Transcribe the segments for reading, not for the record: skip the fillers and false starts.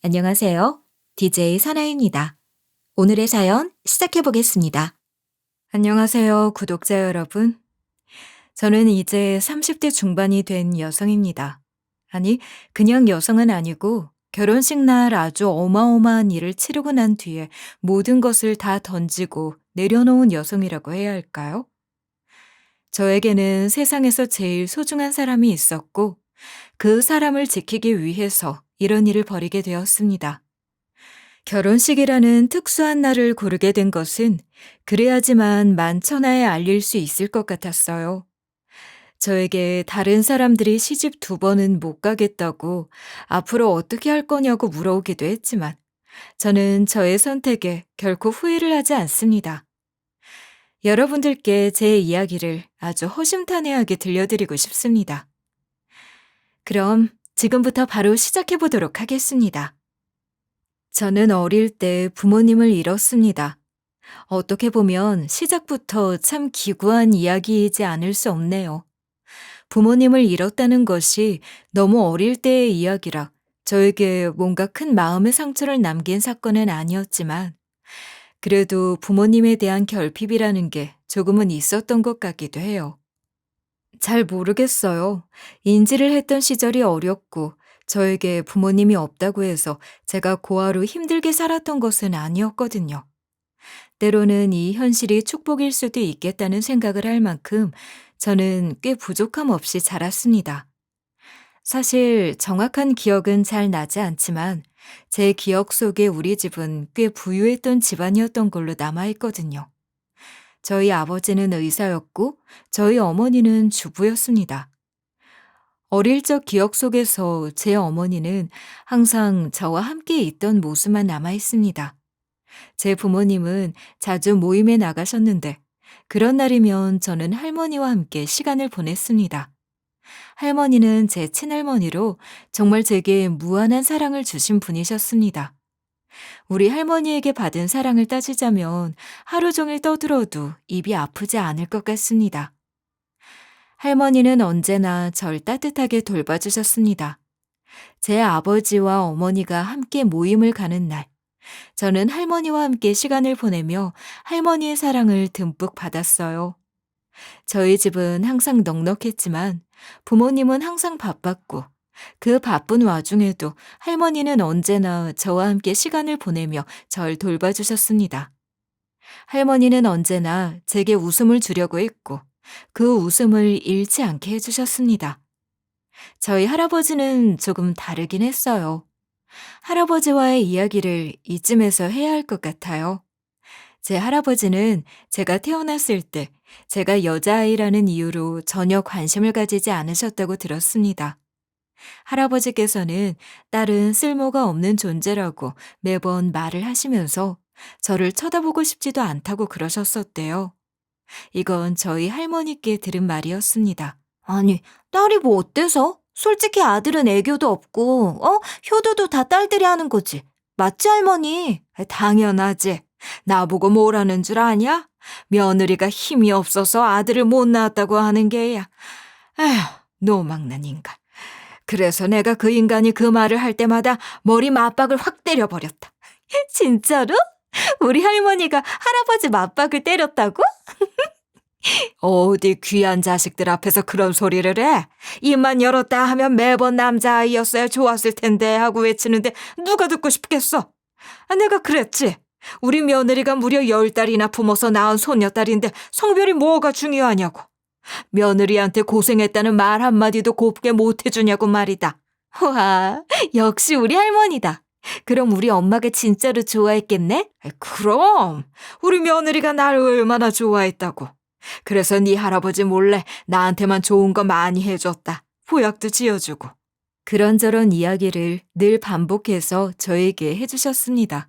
안녕하세요. DJ 선아입니다. 오늘의 사연 시작해 보겠습니다. 안녕하세요, 구독자 여러분. 저는 이제 30대 중반이 된 여성입니다. 아니, 그냥 여성은 아니고 결혼식 날 아주 어마어마한 일을 치르고 난 뒤에 모든 것을 다 던지고 내려놓은 여성이라고 해야 할까요? 저에게는 세상에서 제일 소중한 사람이 있었고 그 사람을 지키기 위해서 이런 일을 벌이게 되었습니다. 결혼식이라는 특수한 날을 고르게 된 것은 그래야지만 만천하에 알릴 수 있을 것 같았어요. 저에게 다른 사람들이 시집 2번은 못 가겠다고 앞으로 어떻게 할 거냐고 물어오기도 했지만 저는 저의 선택에 결코 후회를 하지 않습니다. 여러분들께 제 이야기를 아주 허심탄회하게 들려드리고 싶습니다. 그럼 지금부터 바로 시작해 보도록 하겠습니다. 저는 어릴 때 부모님을 잃었습니다. 어떻게 보면 시작부터 참 기구한 이야기이지 않을 수 없네요. 부모님을 잃었다는 것이 너무 어릴 때의 이야기라 저에게 뭔가 큰 마음의 상처를 남긴 사건은 아니었지만 그래도 부모님에 대한 결핍이라는 게 조금은 있었던 것 같기도 해요. 잘 모르겠어요. 인지를 했던 시절이 어렸고 저에게 부모님이 없다고 해서 제가 고아로 힘들게 살았던 것은 아니었거든요. 때로는 이 현실이 축복일 수도 있겠다는 생각을 할 만큼 저는 꽤 부족함 없이 자랐습니다. 사실 정확한 기억은 잘 나지 않지만 제 기억 속에 우리 집은 꽤 부유했던 집안이었던 걸로 남아있거든요. 저희 아버지는 의사였고 저희 어머니는 주부였습니다. 어릴 적 기억 속에서 제 어머니는 항상 저와 함께 있던 모습만 남아 있습니다. 제 부모님은 자주 모임에 나가셨는데 그런 날이면 저는 할머니와 함께 시간을 보냈습니다. 할머니는 제 친할머니로 정말 제게 무한한 사랑을 주신 분이셨습니다. 우리 할머니에게 받은 사랑을 따지자면 하루 종일 떠들어도 입이 아프지 않을 것 같습니다. 할머니는 언제나 절 따뜻하게 돌봐주셨습니다. 제 아버지와 어머니가 함께 모임을 가는 날, 저는 할머니와 함께 시간을 보내며 할머니의 사랑을 듬뿍 받았어요. 저희 집은 항상 넉넉했지만 부모님은 항상 바빴고 그 바쁜 와중에도 할머니는 언제나 저와 함께 시간을 보내며 절 돌봐주셨습니다. 할머니는 언제나 제게 웃음을 주려고 했고 그 웃음을 잃지 않게 해주셨습니다. 저희 할아버지는 조금 다르긴 했어요. 할아버지와의 이야기를 이쯤에서 해야 할 것 같아요. 제 할아버지는 제가 태어났을 때 제가 여자아이라는 이유로 전혀 관심을 가지지 않으셨다고 들었습니다. 할아버지께서는 딸은 쓸모가 없는 존재라고 매번 말을 하시면서 저를 쳐다보고 싶지도 않다고 그러셨었대요. 이건 저희 할머니께 들은 말이었습니다. 아니, 딸이 뭐 어때서? 솔직히 아들은 애교도 없고, 효도도 다 딸들이 하는 거지. 맞지, 할머니? 당연하지. 나보고 뭐라는 줄 아냐? 며느리가 힘이 없어서 아들을 못 낳았다고 하는 게야. 에휴, 노망난 인간. 그래서 내가 그 인간이 그 말을 할 때마다 머리 맞박을 확 때려버렸다. 진짜로? 우리 할머니가 할아버지 맞박을 때렸다고? 어디 귀한 자식들 앞에서 그런 소리를 해? 입만 열었다 하면 매번 남자아이였어야 좋았을 텐데 하고 외치는데 누가 듣고 싶겠어? 내가 그랬지. 우리 며느리가 무려 10달이나 품어서 낳은 손녀딸인데 성별이 뭐가 중요하냐고. 며느리한테 고생했다는 말 한마디도 곱게 못해주냐고 말이다. 와, 역시 우리 할머니다. 그럼 우리 엄마가 진짜로 좋아했겠네? 그럼 우리 며느리가 날 얼마나 좋아했다고. 그래서 네 할아버지 몰래 나한테만 좋은 거 많이 해줬다. 보약도 지어주고. 그런저런 이야기를 늘 반복해서 저에게 해주셨습니다.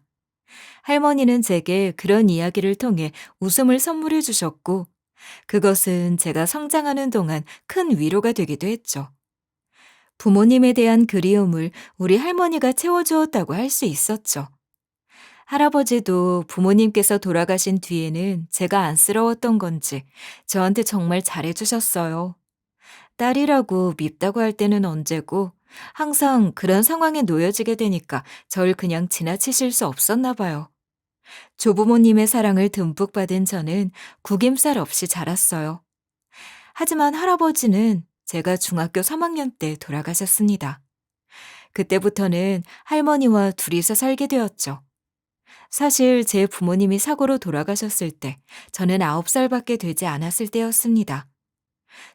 할머니는 제게 그런 이야기를 통해 웃음을 선물해 주셨고 그것은 제가 성장하는 동안 큰 위로가 되기도 했죠. 부모님에 대한 그리움을 우리 할머니가 채워주었다고 할 수 있었죠. 할아버지도 부모님께서 돌아가신 뒤에는 제가 안쓰러웠던 건지 저한테 정말 잘해주셨어요. 딸이라고 밉다고 할 때는 언제고 항상 그런 상황에 놓여지게 되니까 절 그냥 지나치실 수 없었나 봐요. 조부모님의 사랑을 듬뿍 받은 저는 구김살 없이 자랐어요. 하지만 할아버지는 제가 중학교 3학년 때 돌아가셨습니다. 그때부터는 할머니와 둘이서 살게 되었죠. 사실 제 부모님이 사고로 돌아가셨을 때 저는 9살밖에 되지 않았을 때였습니다.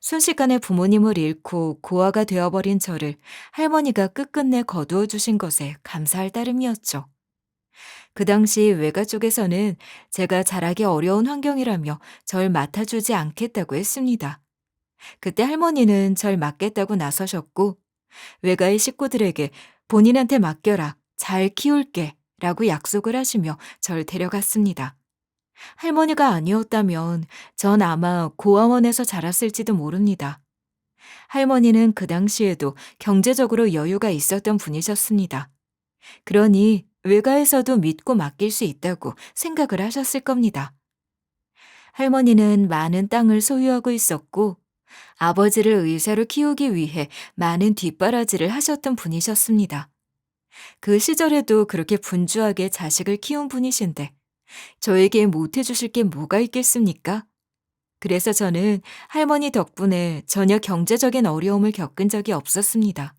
순식간에 부모님을 잃고 고아가 되어버린 저를 할머니가 끝끝내 거두어 주신 것에 감사할 따름이었죠. 그 당시 외가 쪽에서는 제가 자라기 어려운 환경이라며 절 맡아주지 않겠다고 했습니다. 그때 할머니는 절 맡겠다고 나서셨고 외가의 식구들에게 본인한테 맡겨라, 잘 키울게 라고 약속을 하시며 절 데려갔습니다. 할머니가 아니었다면 전 아마 고아원에서 자랐을지도 모릅니다. 할머니는 그 당시에도 경제적으로 여유가 있었던 분이셨습니다. 그러니 외가에서도 믿고 맡길 수 있다고 생각을 하셨을 겁니다. 할머니는 많은 땅을 소유하고 있었고 아버지를 의사로 키우기 위해 많은 뒷바라지를 하셨던 분이셨습니다. 그 시절에도 그렇게 분주하게 자식을 키운 분이신데 저에게 못해주실 게 뭐가 있겠습니까? 그래서 저는 할머니 덕분에 전혀 경제적인 어려움을 겪은 적이 없었습니다.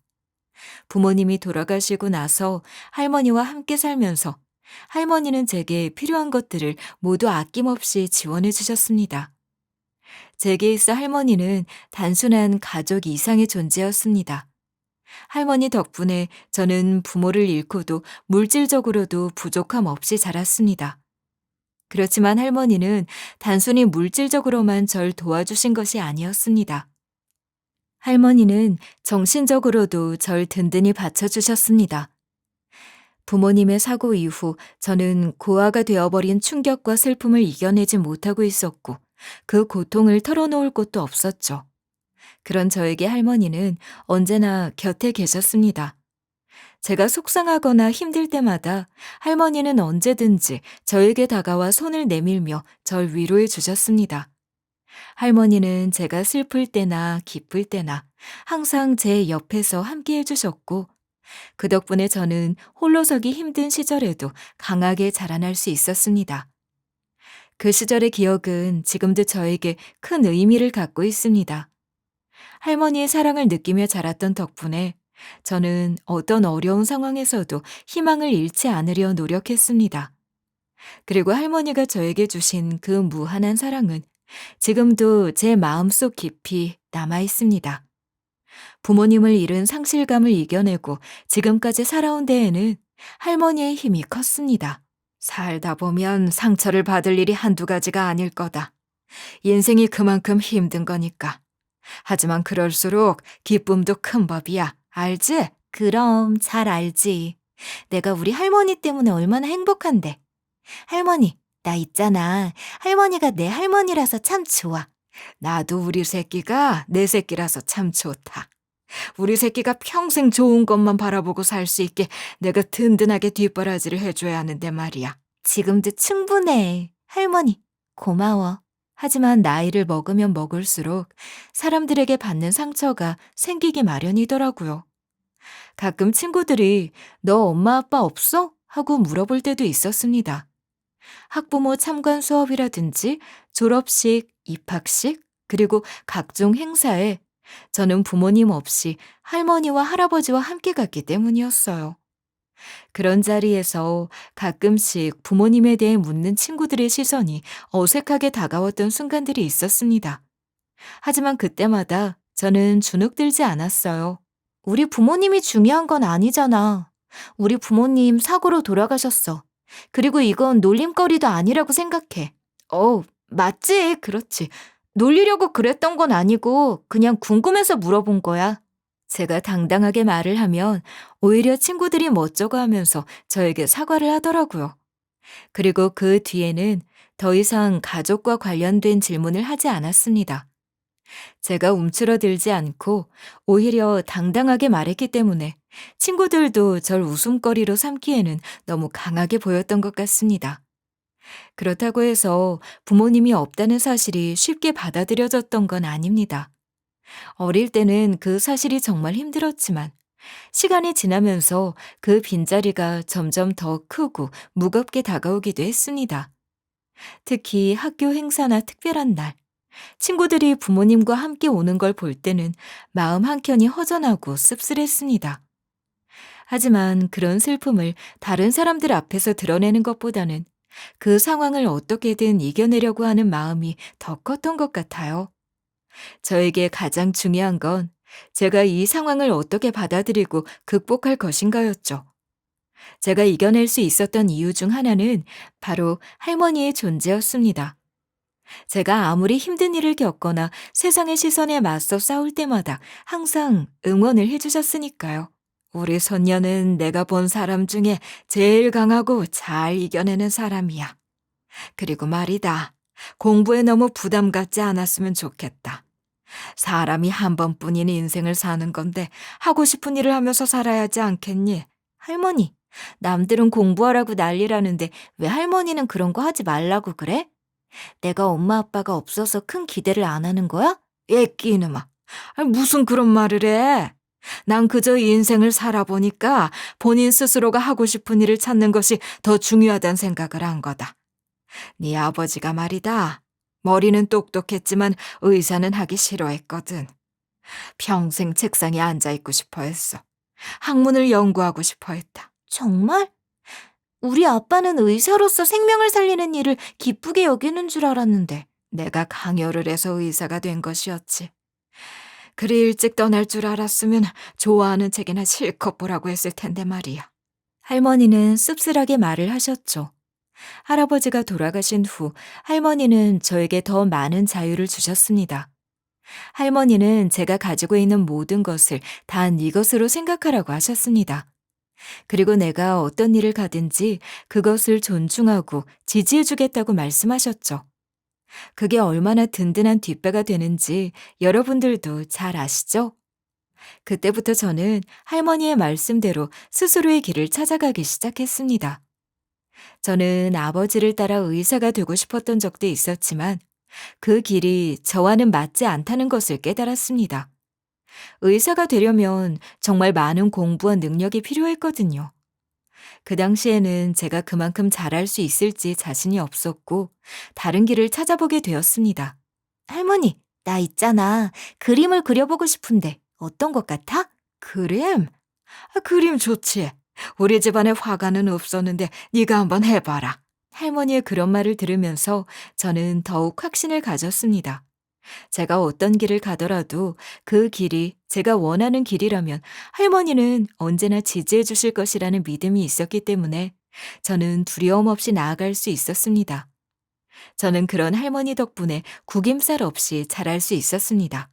부모님이 돌아가시고 나서 할머니와 함께 살면서 할머니는 제게 필요한 것들을 모두 아낌없이 지원해 주셨습니다. 제게 있어 할머니는 단순한 가족 이상의 존재였습니다. 할머니 덕분에 저는 부모를 잃고도 물질적으로도 부족함 없이 자랐습니다. 그렇지만 할머니는 단순히 물질적으로만 절 도와주신 것이 아니었습니다. 할머니는 정신적으로도 절 든든히 받쳐주셨습니다. 부모님의 사고 이후 저는 고아가 되어버린 충격과 슬픔을 이겨내지 못하고 있었고 그 고통을 털어놓을 곳도 없었죠. 그런 저에게 할머니는 언제나 곁에 계셨습니다. 제가 속상하거나 힘들 때마다 할머니는 언제든지 저에게 다가와 손을 내밀며 절 위로해 주셨습니다. 할머니는 제가 슬플 때나 기쁠 때나 항상 제 옆에서 함께 해주셨고 그 덕분에 저는 홀로 서기 힘든 시절에도 강하게 자라날 수 있었습니다. 그 시절의 기억은 지금도 저에게 큰 의미를 갖고 있습니다. 할머니의 사랑을 느끼며 자랐던 덕분에 저는 어떤 어려운 상황에서도 희망을 잃지 않으려 노력했습니다. 그리고 할머니가 저에게 주신 그 무한한 사랑은 지금도 제 마음속 깊이 남아 있습니다. 부모님을 잃은 상실감을 이겨내고 지금까지 살아온 데에는 할머니의 힘이 컸습니다. 살다 보면 상처를 받을 일이 한두 가지가 아닐 거다. 인생이 그만큼 힘든 거니까. 하지만 그럴수록 기쁨도 큰 법이야. 알지? 그럼 잘 알지. 내가 우리 할머니 때문에 얼마나 행복한데. 할머니, 나 있잖아. 할머니가 내 할머니라서 참 좋아. 나도 우리 새끼가 내 새끼라서 참 좋다. 우리 새끼가 평생 좋은 것만 바라보고 살 수 있게 내가 든든하게 뒷바라지를 해줘야 하는데 말이야. 지금도 충분해. 할머니, 고마워. 하지만 나이를 먹으면 먹을수록 사람들에게 받는 상처가 생기기 마련이더라고요. 가끔 친구들이 너 엄마 아빠 없어? 하고 물어볼 때도 있었습니다. 학부모 참관 수업이라든지 졸업식, 입학식, 그리고 각종 행사에 저는 부모님 없이 할머니와 할아버지와 함께 갔기 때문이었어요. 그런 자리에서 가끔씩 부모님에 대해 묻는 친구들의 시선이 어색하게 다가왔던 순간들이 있었습니다. 하지만 그때마다 저는 주눅들지 않았어요. 우리 부모님이 중요한 건 아니잖아. 우리 부모님 사고로 돌아가셨어. 그리고 이건 놀림거리도 아니라고 생각해. 맞지, 그렇지. 놀리려고 그랬던 건 아니고 그냥 궁금해서 물어본 거야. 제가 당당하게 말을 하면 오히려 친구들이 멋쩍어 하면서 저에게 사과를 하더라고요. 그리고 그 뒤에는 더 이상 가족과 관련된 질문을 하지 않았습니다. 제가 움츠러들지 않고 오히려 당당하게 말했기 때문에 친구들도 절 웃음거리로 삼기에는 너무 강하게 보였던 것 같습니다. 그렇다고 해서 부모님이 없다는 사실이 쉽게 받아들여졌던 건 아닙니다. 어릴 때는 그 사실이 정말 힘들었지만 시간이 지나면서 그 빈자리가 점점 더 크고 무겁게 다가오기도 했습니다. 특히 학교 행사나 특별한 날, 친구들이 부모님과 함께 오는 걸 볼 때는 마음 한켠이 허전하고 씁쓸했습니다. 하지만 그런 슬픔을 다른 사람들 앞에서 드러내는 것보다는 그 상황을 어떻게든 이겨내려고 하는 마음이 더 컸던 것 같아요. 저에게 가장 중요한 건 제가 이 상황을 어떻게 받아들이고 극복할 것인가였죠. 제가 이겨낼 수 있었던 이유 중 하나는 바로 할머니의 존재였습니다. 제가 아무리 힘든 일을 겪거나 세상의 시선에 맞서 싸울 때마다 항상 응원을 해주셨으니까요. 우리 손녀는 내가 본 사람 중에 제일 강하고 잘 이겨내는 사람이야. 그리고 말이다. 공부에 너무 부담 갖지 않았으면 좋겠다. 사람이 한 번뿐인 인생을 사는 건데 하고 싶은 일을 하면서 살아야 하지 않겠니? 할머니, 남들은 공부하라고 난리라는데 왜 할머니는 그런 거 하지 말라고 그래? 내가 엄마 아빠가 없어서 큰 기대를 안 하는 거야? 애끼 이놈아. 무슨 그런 말을 해? 난 그저 인생을 살아보니까 본인 스스로가 하고 싶은 일을 찾는 것이 더 중요하다는 생각을 한 거다. 네 아버지가 말이다. 머리는 똑똑했지만 의사는 하기 싫어했거든. 평생 책상에 앉아있고 싶어 했어. 학문을 연구하고 싶어 했다. 정말? 우리 아빠는 의사로서 생명을 살리는 일을 기쁘게 여기는 줄 알았는데 내가 강요를 해서 의사가 된 것이었지. 그리 일찍 떠날 줄 알았으면 좋아하는 책이나 실컷 보라고 했을 텐데 말이야. 할머니는 씁쓸하게 말을 하셨죠. 할아버지가 돌아가신 후 할머니는 저에게 더 많은 자유를 주셨습니다. 할머니는 제가 가지고 있는 모든 것을 다 네 것으로 생각하라고 하셨습니다. 그리고 내가 어떤 일을 가든지 그것을 존중하고 지지해주겠다고 말씀하셨죠. 그게 얼마나 든든한 뒷배가 되는지 여러분들도 잘 아시죠? 그때부터 저는 할머니의 말씀대로 스스로의 길을 찾아가기 시작했습니다. 저는 아버지를 따라 의사가 되고 싶었던 적도 있었지만 그 길이 저와는 맞지 않다는 것을 깨달았습니다. 의사가 되려면 정말 많은 공부와 능력이 필요했거든요. 그 당시에는 제가 그만큼 잘할 수 있을지 자신이 없었고 다른 길을 찾아보게 되었습니다. 할머니, 나 있잖아. 그림을 그려보고 싶은데 어떤 것 같아? 그림? 그림 좋지. 우리 집안에 화가는 없었는데 네가 한번 해봐라. 할머니의 그런 말을 들으면서 저는 더욱 확신을 가졌습니다. 제가 어떤 길을 가더라도 그 길이 제가 원하는 길이라면 할머니는 언제나 지지해 주실 것이라는 믿음이 있었기 때문에 저는 두려움 없이 나아갈 수 있었습니다. 저는 그런 할머니 덕분에 구김살 없이 자랄 수 있었습니다.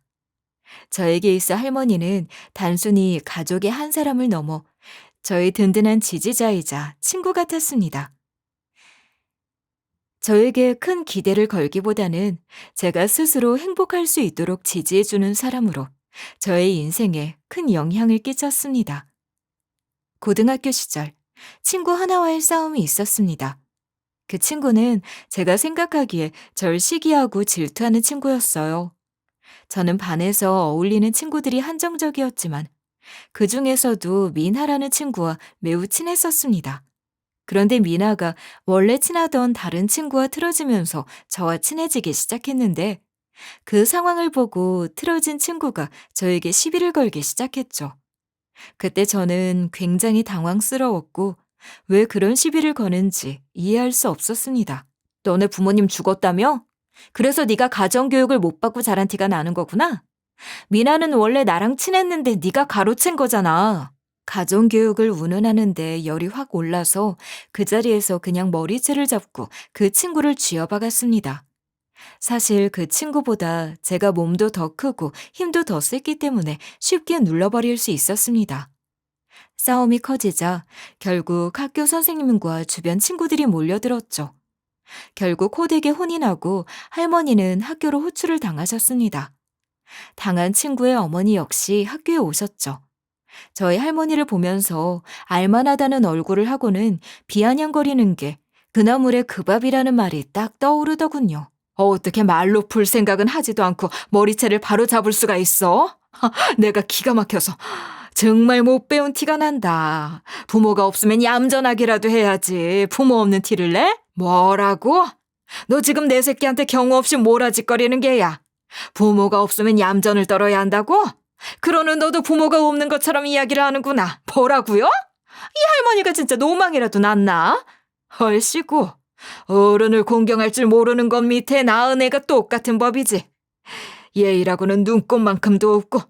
저에게 있어 할머니는 단순히 가족의 한 사람을 넘어 저의 든든한 지지자이자 친구 같았습니다. 저에게 큰 기대를 걸기보다는 제가 스스로 행복할 수 있도록 지지해주는 사람으로 저의 인생에 큰 영향을 끼쳤습니다. 고등학교 시절 친구 하나와의 싸움이 있었습니다. 그 친구는 제가 생각하기에 절 시기하고 질투하는 친구였어요. 저는 반에서 어울리는 친구들이 한정적이었지만 그 중에서도 미나라는 친구와 매우 친했었습니다. 그런데 미나가 원래 친하던 다른 친구와 틀어지면서 저와 친해지기 시작했는데 그 상황을 보고 틀어진 친구가 저에게 시비를 걸기 시작했죠. 그때 저는 굉장히 당황스러웠고 왜 그런 시비를 거는지 이해할 수 없었습니다. 너네 부모님 죽었다며? 그래서 네가 가정교육을 못 받고 자란 티가 나는 거구나? 미나는 원래 나랑 친했는데 네가 가로챈 거잖아. 가정교육을 운운하는데 열이 확 올라서 그 자리에서 그냥 머리채를 잡고 그 친구를 쥐어박았습니다. 사실 그 친구보다 제가 몸도 더 크고 힘도 더 셌기 때문에 쉽게 눌러버릴 수 있었습니다. 싸움이 커지자 결국 학교 선생님과 주변 친구들이 몰려들었죠. 결국 호되게 혼이 나고 할머니는 학교로 호출을 당하셨습니다. 당한 친구의 어머니 역시 학교에 오셨죠. 저희 할머니를 보면서 알만하다는 얼굴을 하고는 비아냥거리는 게 그나물의 그 밥이라는 말이 딱 떠오르더군요. 어떻게 말로 풀 생각은 하지도 않고 머리채를 바로 잡을 수가 있어? 내가 기가 막혀서 정말 못 배운 티가 난다. 부모가 없으면 얌전하기라도 해야지. 부모 없는 티를 내? 뭐라고? 너 지금 내 새끼한테 경우 없이 몰아짓거리는 게야. 부모가 없으면 얌전을 떨어야 한다고? 그러는 너도 부모가 없는 것처럼 이야기를 하는구나. 뭐라고요? 이 할머니가 진짜 노망이라도 났나? 헐시고 어른을 공경할 줄 모르는 것 밑에 낳은 애가 똑같은 법이지. 예의라고는 눈꼽만큼도 없고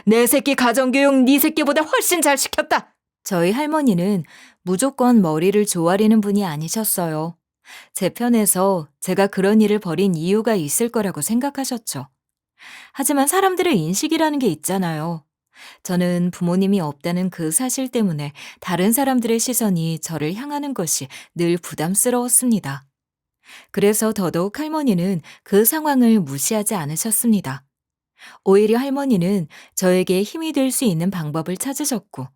내 새끼 가정교육 네 새끼보다 훨씬 잘 시켰다. 저희 할머니는 무조건 머리를 조아리는 분이 아니셨어요. 제 편에서 제가 그런 일을 벌인 이유가 있을 거라고 생각하셨죠. 하지만 사람들의 인식이라는 게 있잖아요. 저는 부모님이 없다는 그 사실 때문에 다른 사람들의 시선이 저를 향하는 것이 늘 부담스러웠습니다. 그래서 더더욱 할머니는 그 상황을 무시하지 않으셨습니다. 오히려 할머니는 저에게 힘이 될 수 있는 방법을 찾으셨고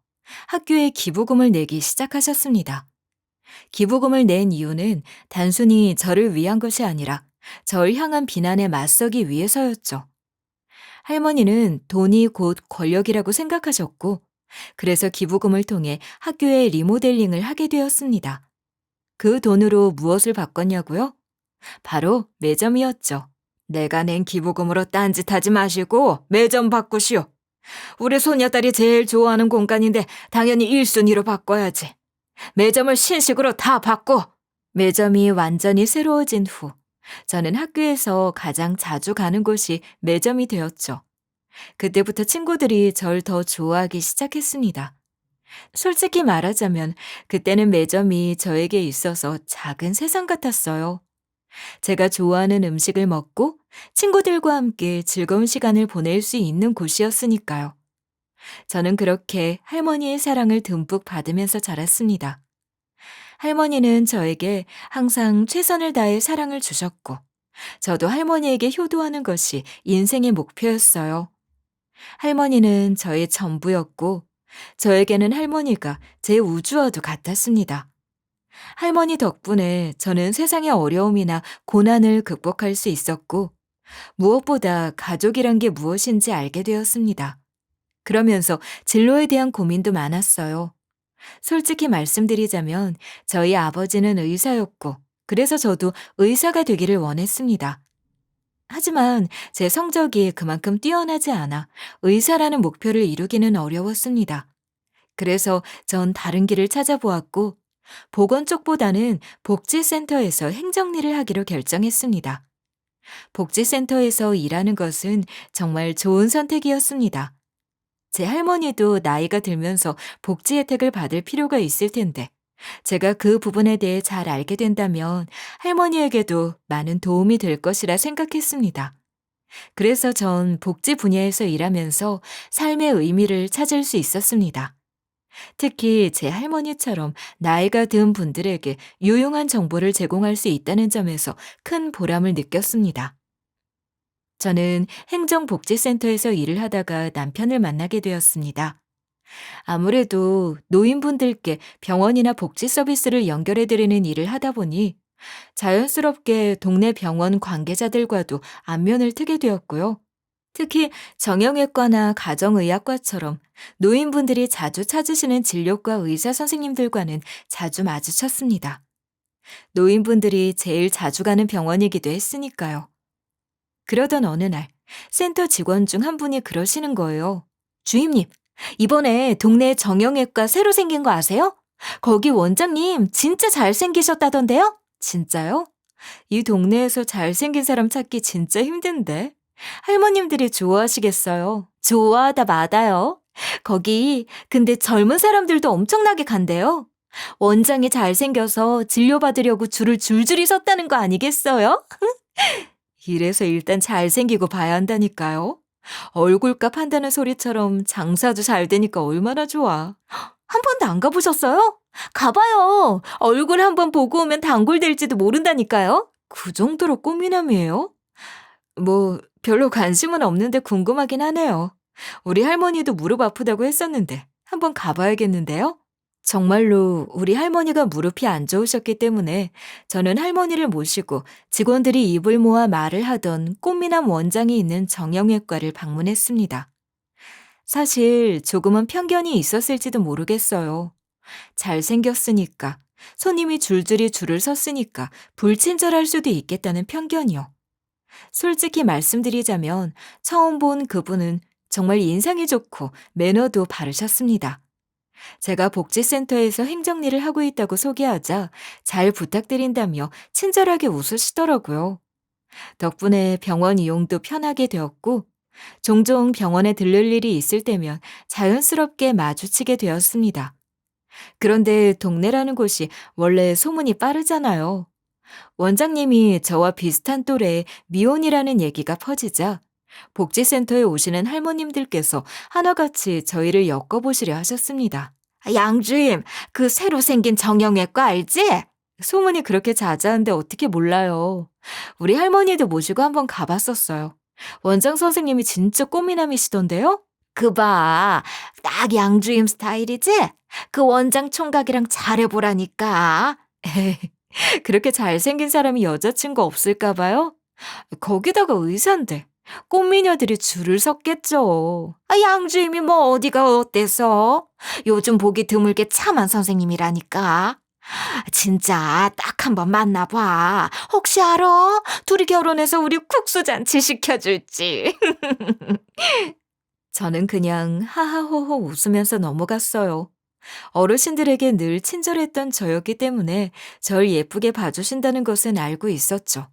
학교에 기부금을 내기 시작하셨습니다. 기부금을 낸 이유는 단순히 저를 위한 것이 아니라 절 향한 비난에 맞서기 위해서였죠. 할머니는 돈이 곧 권력이라고 생각하셨고 그래서 기부금을 통해 학교의 리모델링을 하게 되었습니다. 그 돈으로 무엇을 바꿨냐고요? 바로 매점이었죠. 내가 낸 기부금으로 딴짓하지 마시고 매점 바꾸시오. 우리 소녀딸이 제일 좋아하는 공간인데 당연히 1순위로 바꿔야지. 매점을 신식으로 다 바꿔. 매점이 완전히 새로워진 후 저는 학교에서 가장 자주 가는 곳이 매점이 되었죠. 그때부터 친구들이 절 더 좋아하기 시작했습니다. 솔직히 말하자면 그때는 매점이 저에게 있어서 작은 세상 같았어요. 제가 좋아하는 음식을 먹고 친구들과 함께 즐거운 시간을 보낼 수 있는 곳이었으니까요. 저는 그렇게 할머니의 사랑을 듬뿍 받으면서 자랐습니다. 할머니는 저에게 항상 최선을 다해 사랑을 주셨고, 저도 할머니에게 효도하는 것이 인생의 목표였어요. 할머니는 저의 전부였고, 저에게는 할머니가 제 우주와도 같았습니다. 할머니 덕분에 저는 세상의 어려움이나 고난을 극복할 수 있었고, 무엇보다 가족이란 게 무엇인지 알게 되었습니다. 그러면서 진로에 대한 고민도 많았어요. 솔직히 말씀드리자면 저희 아버지는 의사였고, 그래서 저도 의사가 되기를 원했습니다. 하지만 제 성적이 그만큼 뛰어나지 않아 의사라는 목표를 이루기는 어려웠습니다. 그래서 전 다른 길을 찾아보았고, 보건 쪽보다는 복지센터에서 행정일을 하기로 결정했습니다. 복지센터에서 일하는 것은 정말 좋은 선택이었습니다. 제 할머니도 나이가 들면서 복지 혜택을 받을 필요가 있을 텐데, 제가 그 부분에 대해 잘 알게 된다면 할머니에게도 많은 도움이 될 것이라 생각했습니다. 그래서 전 복지 분야에서 일하면서 삶의 의미를 찾을 수 있었습니다. 특히 제 할머니처럼 나이가 든 분들에게 유용한 정보를 제공할 수 있다는 점에서 큰 보람을 느꼈습니다. 저는 행정복지센터에서 일을 하다가 남편을 만나게 되었습니다. 아무래도 노인분들께 병원이나 복지 서비스를 연결해드리는 일을 하다 보니 자연스럽게 동네 병원 관계자들과도 안면을 트게 되었고요. 특히 정형외과나 가정의학과처럼 노인분들이 자주 찾으시는 진료과 의사 선생님들과는 자주 마주쳤습니다. 노인분들이 제일 자주 가는 병원이기도 했으니까요. 그러던 어느 날 센터 직원 중 한 분이 그러시는 거예요. 주임님, 이번에 동네 정형외과 새로 생긴 거 아세요? 거기 원장님 진짜 잘생기셨다던데요? 진짜요? 이 동네에서 잘생긴 사람 찾기 진짜 힘든데. 할머님들이 좋아하시겠어요. 좋아하다 마다요. 거기 근데 젊은 사람들도 엄청나게 간대요. 원장이 잘생겨서 진료받으려고 줄을 줄줄이 섰다는 거 아니겠어요? 이래서 일단 잘생기고 봐야 한다니까요. 얼굴값 한다는 소리처럼 장사도 잘 되니까 얼마나 좋아. 한 번도 안 가보셨어요? 가봐요. 얼굴 한번 보고 오면 단골 될지도 모른다니까요. 그 정도로 꽃미남이에요? 뭐 별로 관심은 없는데 궁금하긴 하네요. 우리 할머니도 무릎 아프다고 했었는데 한번 가봐야겠는데요? 정말로 우리 할머니가 무릎이 안 좋으셨기 때문에 저는 할머니를 모시고 직원들이 입을 모아 말을 하던 꽃미남 원장이 있는 정형외과를 방문했습니다. 사실 조금은 편견이 있었을지도 모르겠어요. 잘생겼으니까, 손님이 줄줄이 줄을 섰으니까 불친절할 수도 있겠다는 편견이요. 솔직히 말씀드리자면 처음 본 그분은 정말 인상이 좋고 매너도 바르셨습니다. 제가 복지센터에서 행정일을 하고 있다고 소개하자 잘 부탁드린다며 친절하게 웃으시더라고요. 덕분에 병원 이용도 편하게 되었고, 종종 병원에 들를 일이 있을 때면 자연스럽게 마주치게 되었습니다. 그런데 동네라는 곳이 원래 소문이 빠르잖아요. 원장님이 저와 비슷한 또래의 미혼이라는 얘기가 퍼지자 복지센터에 오시는 할머님들께서 하나같이 저희를 엮어보시려 하셨습니다. 양주임, 그 새로 생긴 정형외과 알지? 소문이 그렇게 자자한데 어떻게 몰라요. 우리 할머니도 모시고 한번 가봤었어요. 원장 선생님이 진짜 꽃미남이시던데요? 그 봐, 딱 양주임 스타일이지? 그 원장 총각이랑 잘해보라니까. 그렇게 잘생긴 사람이 여자친구 없을까 봐요? 거기다가 의사인데 꽃미녀들이 줄을 섰겠죠. 양주임이 뭐 어디가 어때서? 요즘 보기 드물게 참한 선생님이라니까. 진짜 딱 한번 만나봐. 혹시 알아? 둘이 결혼해서 우리 국수잔치 시켜줄지. 저는 그냥 하하호호 웃으면서 넘어갔어요. 어르신들에게 늘 친절했던 저였기 때문에 절 예쁘게 봐주신다는 것은 알고 있었죠.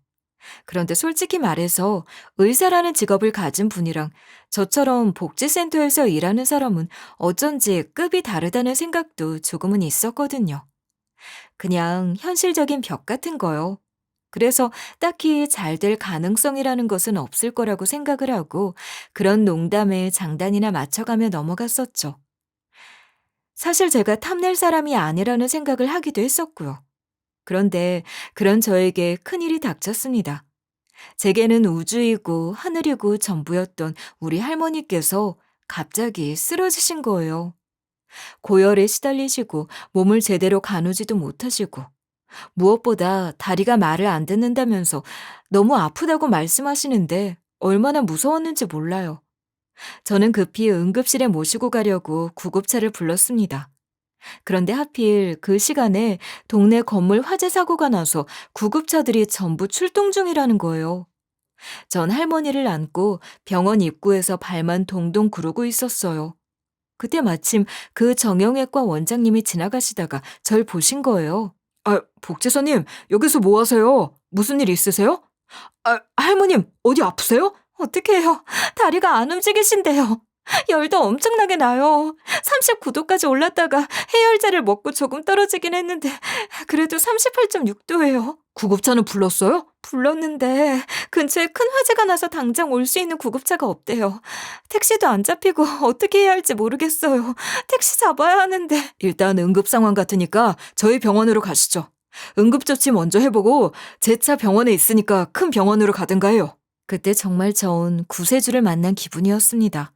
그런데 솔직히 말해서 의사라는 직업을 가진 분이랑 저처럼 복지센터에서 일하는 사람은 어쩐지 급이 다르다는 생각도 조금은 있었거든요. 그냥 현실적인 벽 같은 거요. 그래서 딱히 잘 될 가능성이라는 것은 없을 거라고 생각을 하고 그런 농담에 장단이나 맞춰가며 넘어갔었죠. 사실 제가 탐낼 사람이 아니라는 생각을 하기도 했었고요. 그런데 그런 저에게 큰일이 닥쳤습니다. 제게는 우주이고 하늘이고 전부였던 우리 할머니께서 갑자기 쓰러지신 거예요. 고열에 시달리시고 몸을 제대로 가누지도 못하시고 무엇보다 다리가 말을 안 듣는다면서 너무 아프다고 말씀하시는데 얼마나 무서웠는지 몰라요. 저는 급히 응급실에 모시고 가려고 구급차를 불렀습니다. 그런데 하필 그 시간에 동네 건물 화재 사고가 나서 구급차들이 전부 출동 중이라는 거예요. 전 할머니를 안고 병원 입구에서 발만 동동 구르고 있었어요. 그때 마침 그 정형외과 원장님이 지나가시다가 절 보신 거예요. 복지사님, 여기서 뭐 하세요? 무슨 일 있으세요? 할머님, 어디 아프세요? 어떡해요. 다리가 안 움직이신대요. 열도 엄청나게 나요. 39도까지 올랐다가 해열제를 먹고 조금 떨어지긴 했는데 그래도 38.6도예요. 구급차는 불렀어요? 불렀는데 근처에 큰 화재가 나서 당장 올 수 있는 구급차가 없대요. 택시도 안 잡히고 어떻게 해야 할지 모르겠어요. 택시 잡아야 하는데. 일단 응급 상황 같으니까 저희 병원으로 가시죠. 응급조치 먼저 해보고 제 차 병원에 있으니까 큰 병원으로 가든가 해요. 그때 정말 저은 구세주를 만난 기분이었습니다.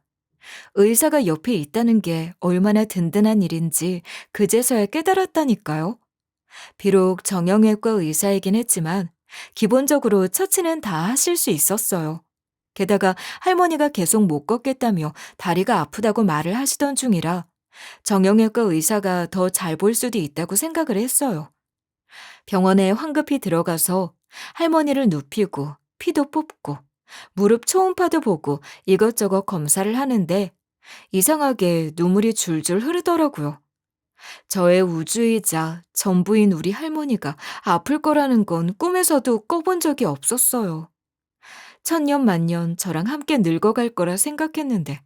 의사가 옆에 있다는 게 얼마나 든든한 일인지 그제서야 깨달았다니까요. 비록 정형외과 의사이긴 했지만 기본적으로 처치는 다 하실 수 있었어요. 게다가 할머니가 계속 못 걷겠다며 다리가 아프다고 말을 하시던 중이라 정형외과 의사가 더 잘 볼 수도 있다고 생각을 했어요. 병원에 황급히 들어가서 할머니를 눕히고 피도 뽑고 무릎 초음파도 보고 이것저것 검사를 하는데 이상하게 눈물이 줄줄 흐르더라고요. 저의 우주이자 전부인 우리 할머니가 아플 거라는 건 꿈에서도 꿔본 적이 없었어요. 천년만년 저랑 함께 늙어갈 거라 생각했는데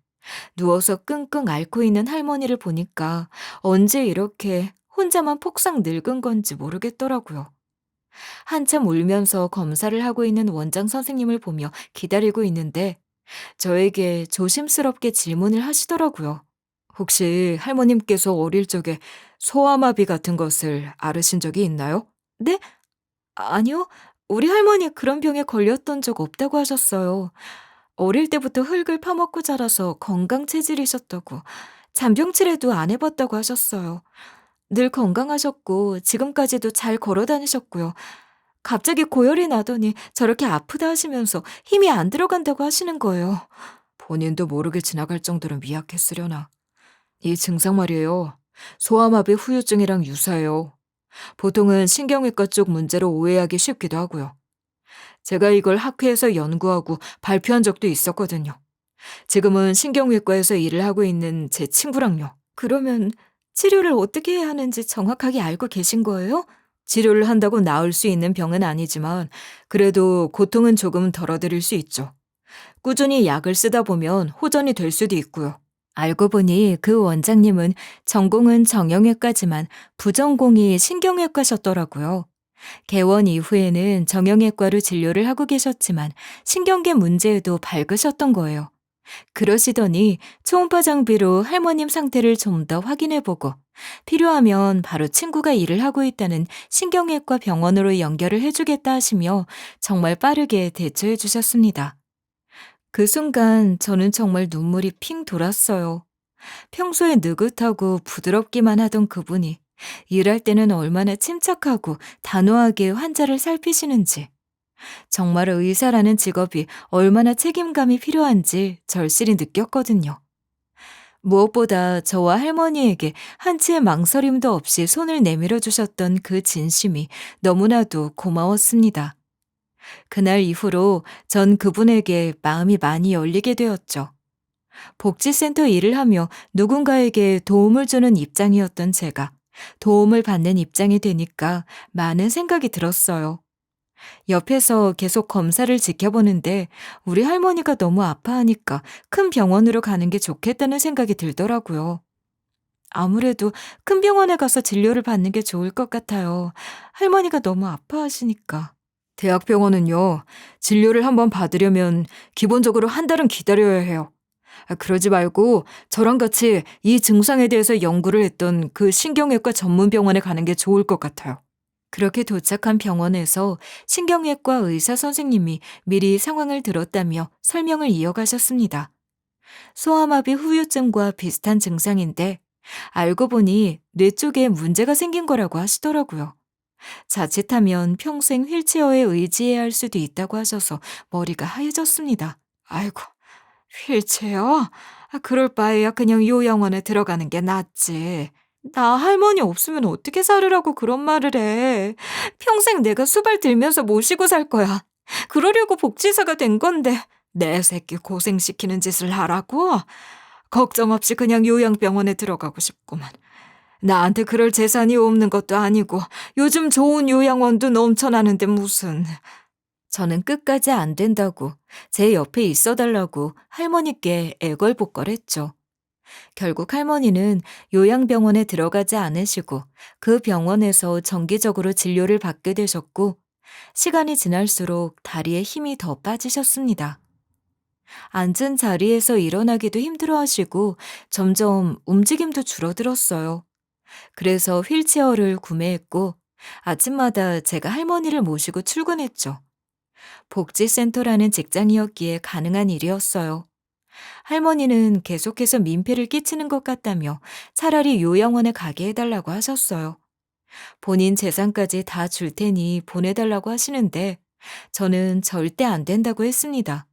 누워서 끙끙 앓고 있는 할머니를 보니까 언제 이렇게 혼자만 폭삭 늙은 건지 모르겠더라고요. 한참 울면서 검사를 하고 있는 원장 선생님을 보며 기다리고 있는데 저에게 조심스럽게 질문을 하시더라고요. 혹시 할머님께서 어릴 적에 소아마비 같은 것을 앓으신 적이 있나요? 네? 아니요. 우리 할머니 그런 병에 걸렸던 적 없다고 하셨어요. 어릴 때부터 흙을 파먹고 자라서 건강 체질이셨다고, 잔병 치레도 안 해봤다고 하셨어요. 늘 건강하셨고 지금까지도 잘 걸어 다니셨고요. 갑자기 고열이 나더니 저렇게 아프다 하시면서 힘이 안 들어간다고 하시는 거예요. 본인도 모르게 지나갈 정도로 미약했으려나. 이 증상 말이에요. 소아마비 후유증이랑 유사해요. 보통은 신경외과 쪽 문제로 오해하기 쉽기도 하고요. 제가 이걸 학회에서 연구하고 발표한 적도 있었거든요. 지금은 신경외과에서 일을 하고 있는 제 친구랑요. 그러면 치료를 어떻게 해야 하는지 정확하게 알고 계신 거예요? 치료를 한다고 나을 수 있는 병은 아니지만 그래도 고통은 조금 덜어드릴 수 있죠. 꾸준히 약을 쓰다 보면 호전이 될 수도 있고요. 알고 보니 그 원장님은 전공은 정형외과지만 부전공이 신경외과셨더라고요. 개원 이후에는 정형외과로 진료를 하고 계셨지만 신경계 문제에도 밝으셨던 거예요. 그러시더니 초음파 장비로 할머님 상태를 좀 더 확인해보고 필요하면 바로 친구가 일을 하고 있다는 신경외과 병원으로 연결을 해주겠다 하시며 정말 빠르게 대처해 주셨습니다. 그 순간 저는 정말 눈물이 핑 돌았어요. 평소에 느긋하고 부드럽기만 하던 그분이 일할 때는 얼마나 침착하고 단호하게 환자를 살피시는지, 정말 의사라는 직업이 얼마나 책임감이 필요한지 절실히 느꼈거든요. 무엇보다 저와 할머니에게 한치의 망설임도 없이 손을 내밀어 주셨던 그 진심이 너무나도 고마웠습니다. 그날 이후로 전 그분에게 마음이 많이 열리게 되었죠. 복지센터 일을 하며 누군가에게 도움을 주는 입장이었던 제가 도움을 받는 입장이 되니까 많은 생각이 들었어요. 옆에서 계속 검사를 지켜보는데 우리 할머니가 너무 아파하니까 큰 병원으로 가는 게 좋겠다는 생각이 들더라고요. 아무래도 큰 병원에 가서 진료를 받는 게 좋을 것 같아요. 할머니가 너무 아파하시니까. 대학병원은요, 진료를 한번 받으려면 기본적으로 한 달은 기다려야 해요. 그러지 말고 저랑 같이 이 증상에 대해서 연구를 했던 그 신경외과 전문 병원에 가는 게 좋을 것 같아요. 그렇게 도착한 병원에서 신경외과 의사 선생님이 미리 상황을 들었다며 설명을 이어가셨습니다. 소아마비 후유증과 비슷한 증상인데 알고 보니 뇌 쪽에 문제가 생긴 거라고 하시더라고요. 자칫하면 평생 휠체어에 의지해야 할 수도 있다고 하셔서 머리가 하얘졌습니다. 아이고, 휠체어? 그럴 바에야 그냥 요양원에 들어가는 게 낫지. 나 할머니 없으면 어떻게 살으라고 그런 말을 해. 평생 내가 수발 들면서 모시고 살 거야. 그러려고 복지사가 된 건데 내 새끼 고생시키는 짓을 하라고? 걱정 없이 그냥 요양병원에 들어가고 싶구만. 나한테 그럴 재산이 없는 것도 아니고 요즘 좋은 요양원도 넘쳐나는데 무슨. 저는 끝까지 안 된다고 제 옆에 있어달라고 할머니께 애걸복걸했죠. 결국 할머니는 요양병원에 들어가지 않으시고 그 병원에서 정기적으로 진료를 받게 되셨고 시간이 지날수록 다리에 힘이 더 빠지셨습니다. 앉은 자리에서 일어나기도 힘들어하시고 점점 움직임도 줄어들었어요. 그래서 휠체어를 구매했고 아침마다 제가 할머니를 모시고 출근했죠. 복지센터라는 직장이었기에 가능한 일이었어요. 할머니는 계속해서 민폐를 끼치는 것 같다며 차라리 요양원에 가게 해달라고 하셨어요. 본인 재산까지 다 줄 테니 보내달라고 하시는데 저는 절대 안 된다고 했습니다.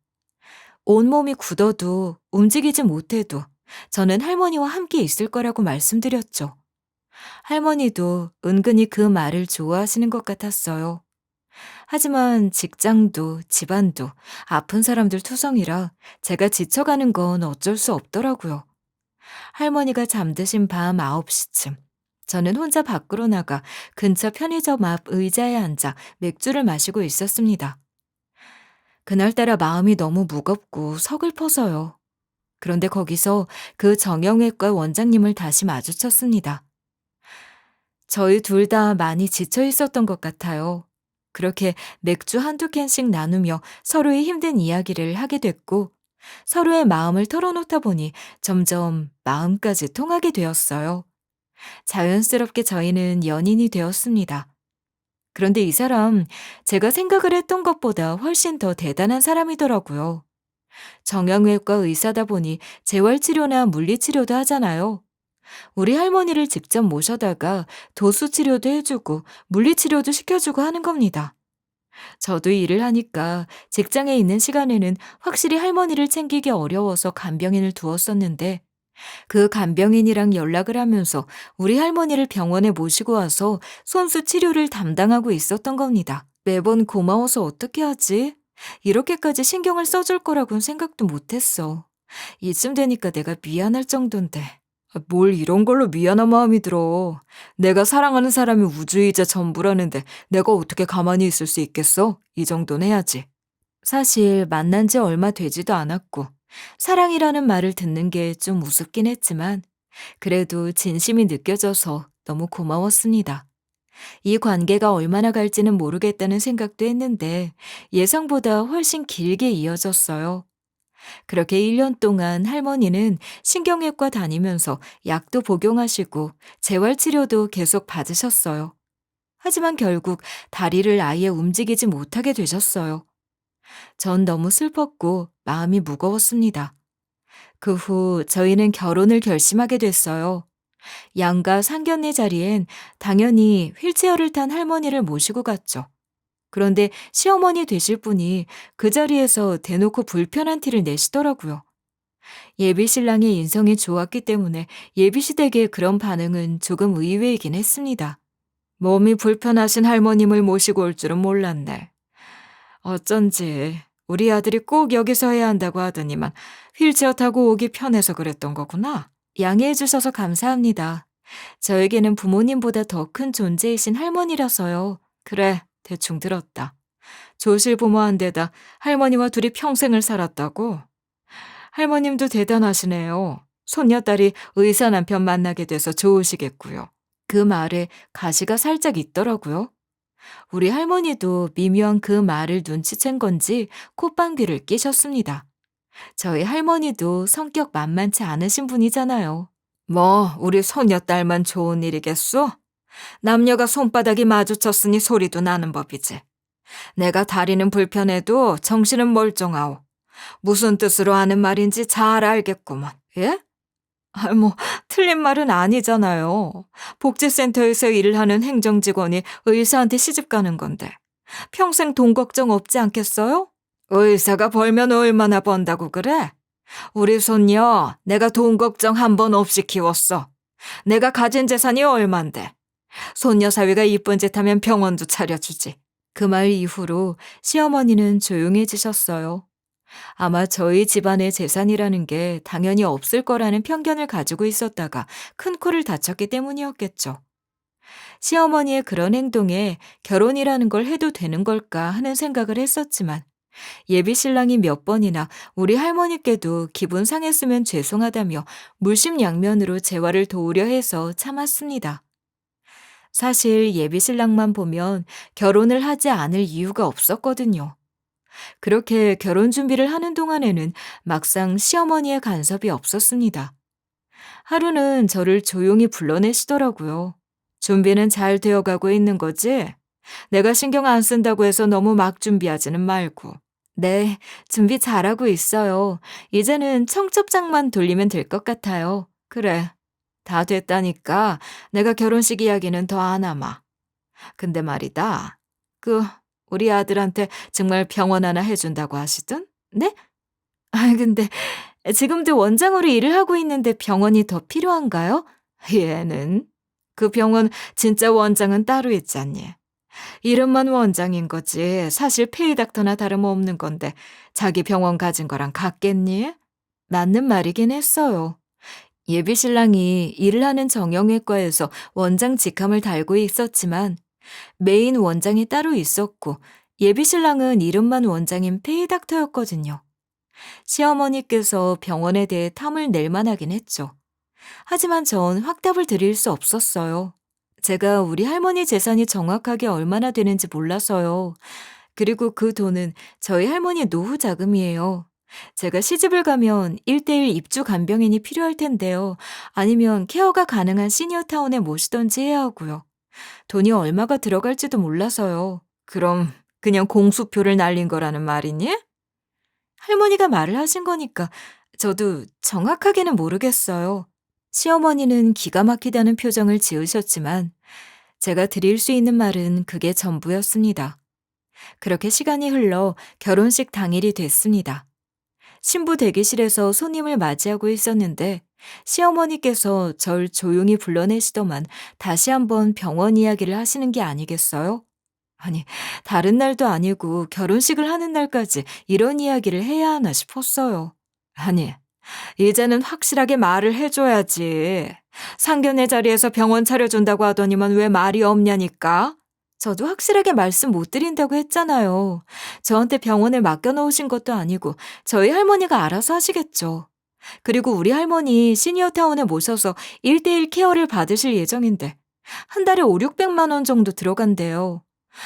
온몸이 굳어도 움직이지 못해도 저는 할머니와 함께 있을 거라고 말씀드렸죠. 할머니도 은근히 그 말을 좋아하시는 것 같았어요. 하지만 직장도 집안도 아픈 사람들 투성이라 제가 지쳐가는 건 어쩔 수 없더라고요. 할머니가 잠드신 밤 9시쯤 저는 혼자 밖으로 나가 근처 편의점 앞 의자에 앉아 맥주를 마시고 있었습니다. 그날따라 마음이 너무 무겁고 서글퍼서요. 그런데 거기서 그 정형외과 원장님을 다시 마주쳤습니다. 저희 둘 다 많이 지쳐 있었던 것 같아요. 그렇게 맥주 한두 캔씩 나누며 서로의 힘든 이야기를 하게 됐고 서로의 마음을 털어놓다 보니 점점 마음까지 통하게 되었어요. 자연스럽게 저희는 연인이 되었습니다. 그런데 이 사람 제가 생각을 했던 것보다 훨씬 더 대단한 사람이더라고요. 정형외과 의사다 보니 재활치료나 물리치료도 하잖아요. 우리 할머니를 직접 모셔다가 도수치료도 해주고 물리치료도 시켜주고 하는 겁니다. 저도 일을 하니까 직장에 있는 시간에는 확실히 할머니를 챙기기 어려워서 간병인을 두었었는데 그 간병인이랑 연락을 하면서 우리 할머니를 병원에 모시고 와서 손수 치료를 담당하고 있었던 겁니다. 매번 고마워서 어떻게 하지? 이렇게까지 신경을 써줄 거라고는 생각도 못했어. 이쯤 되니까 내가 미안할 정도인데. 뭘 이런 걸로 미안한 마음이 들어. 내가 사랑하는 사람이 우주이자 전부라는데 내가 어떻게 가만히 있을 수 있겠어? 이 정도는 해야지. 사실 만난 지 얼마 되지도 않았고 사랑이라는 말을 듣는 게 좀 우습긴 했지만 그래도 진심이 느껴져서 너무 고마웠습니다. 이 관계가 얼마나 갈지는 모르겠다는 생각도 했는데 예상보다 훨씬 길게 이어졌어요. 그렇게 1년 동안 할머니는 신경외과 다니면서 약도 복용하시고 재활치료도 계속 받으셨어요. 하지만 결국 다리를 아예 움직이지 못하게 되셨어요. 전 너무 슬펐고 마음이 무거웠습니다. 그 후 저희는 결혼을 결심하게 됐어요. 양가 상견례 자리엔 당연히 휠체어를 탄 할머니를 모시고 갔죠. 그런데 시어머니 되실 분이 그 자리에서 대놓고 불편한 티를 내시더라고요. 예비 신랑의 인성이 좋았기 때문에 예비 시댁의 그런 반응은 조금 의외이긴 했습니다. 몸이 불편하신 할머님을 모시고 올 줄은 몰랐네. 어쩐지 우리 아들이 꼭 여기서 해야 한다고 하더니만 휠체어 타고 오기 편해서 그랬던 거구나. 양해해 주셔서 감사합니다. 저에게는 부모님보다 더 큰 존재이신 할머니라서요. 그래, 대충 들었다. 조실부모한데다 할머니와 둘이 평생을 살았다고? 할머님도 대단하시네요. 손녀딸이 의사 남편 만나게 돼서 좋으시겠고요. 그 말에 가시가 살짝 있더라고요. 우리 할머니도 미묘한 그 말을 눈치챈 건지 콧방귀를 끼셨습니다. 저희 할머니도 성격 만만치 않으신 분이잖아요. 뭐 우리 손녀딸만 좋은 일이겠소? 남녀가 손바닥이 마주쳤으니 소리도 나는 법이지. 내가 다리는 불편해도 정신은 멀쩡하오. 무슨 뜻으로 하는 말인지 잘 알겠구먼. 예? 뭐 틀린 말은 아니잖아요. 복지센터에서 일을 하는 행정직원이 의사한테 시집 가는 건데 평생 돈 걱정 없지 않겠어요? 의사가 벌면 얼마나 번다고 그래? 우리 손녀 내가 돈 걱정 한 번 없이 키웠어. 내가 가진 재산이 얼만데. 손녀 사위가 이쁜 짓 하면 병원도 차려주지. 그 말 이후로 시어머니는 조용해지셨어요. 아마 저희 집안의 재산이라는 게 당연히 없을 거라는 편견을 가지고 있었다가 큰 코를 다쳤기 때문이었겠죠. 시어머니의 그런 행동에 결혼이라는 걸 해도 되는 걸까 하는 생각을 했었지만 예비 신랑이 몇 번이나 우리 할머니께도 기분 상했으면 죄송하다며 물심양면으로 재활을 도우려 해서 참았습니다. 사실 예비 신랑만 보면 결혼을 하지 않을 이유가 없었거든요. 그렇게 결혼 준비를 하는 동안에는 막상 시어머니의 간섭이 없었습니다. 하루는 저를 조용히 불러내시더라고요. 준비는 잘 되어가고 있는 거지? 내가 신경 안 쓴다고 해서 너무 막 준비하지는 말고. 네, 준비 잘하고 있어요. 이제는 청첩장만 돌리면 될 것 같아요. 그래, 다 됐다니까 내가 결혼식 이야기는 더 안 하마. 근데 말이다. 우리 아들한테 정말 병원 하나 해준다고 하시든? 네? 근데 지금도 원장으로 일을 하고 있는데 병원이 더 필요한가요? 얘는. 그 병원 진짜 원장은 따로 있잖니. 이름만 원장인 거지 사실 페이닥터나 다름없는 건데 자기 병원 가진 거랑 같겠니? 맞는 말이긴 했어요. 예비 신랑이 일을 하는 정형외과에서 원장 직함을 달고 있었지만 메인 원장이 따로 있었고 예비 신랑은 이름만 원장인 페이닥터였거든요. 시어머니께서 병원에 대해 탐을 낼 만하긴 했죠. 하지만 전 확답을 드릴 수 없었어요. 제가 우리 할머니 재산이 정확하게 얼마나 되는지 몰라서요. 그리고 그 돈은 저희 할머니 노후 자금이에요. 제가 시집을 가면 1:1 입주 간병인이 필요할 텐데요. 아니면 케어가 가능한 시니어타운에 모시던지 해야 하고요. 돈이 얼마가 들어갈지도 몰라서요. 그럼 그냥 공수표를 날린 거라는 말이니? 할머니가 말을 하신 거니까 저도 정확하게는 모르겠어요. 시어머니는 기가 막히다는 표정을 지으셨지만 제가 드릴 수 있는 말은 그게 전부였습니다. 그렇게 시간이 흘러 결혼식 당일이 됐습니다. 신부 대기실에서 손님을 맞이하고 있었는데 시어머니께서 절 조용히 불러내시더만 다시 한번 병원 이야기를 하시는 게 아니겠어요? 아니, 다른 날도 아니고 결혼식을 하는 날까지 이런 이야기를 해야 하나 싶었어요. 아니, 이제는 확실하게 말을 해줘야지. 상견례 자리에서 병원 차려준다고 하더니만 왜 말이 없냐니까? 저도 확실하게 말씀 못 드린다고 했잖아요. 저한테 병원에 맡겨놓으신 것도 아니고 저희 할머니가 알아서 하시겠죠. 그리고 우리 할머니 시니어타운에 모셔서 1대1 케어를 받으실 예정인데 한 달에 5, 600만 원 정도 들어간대요.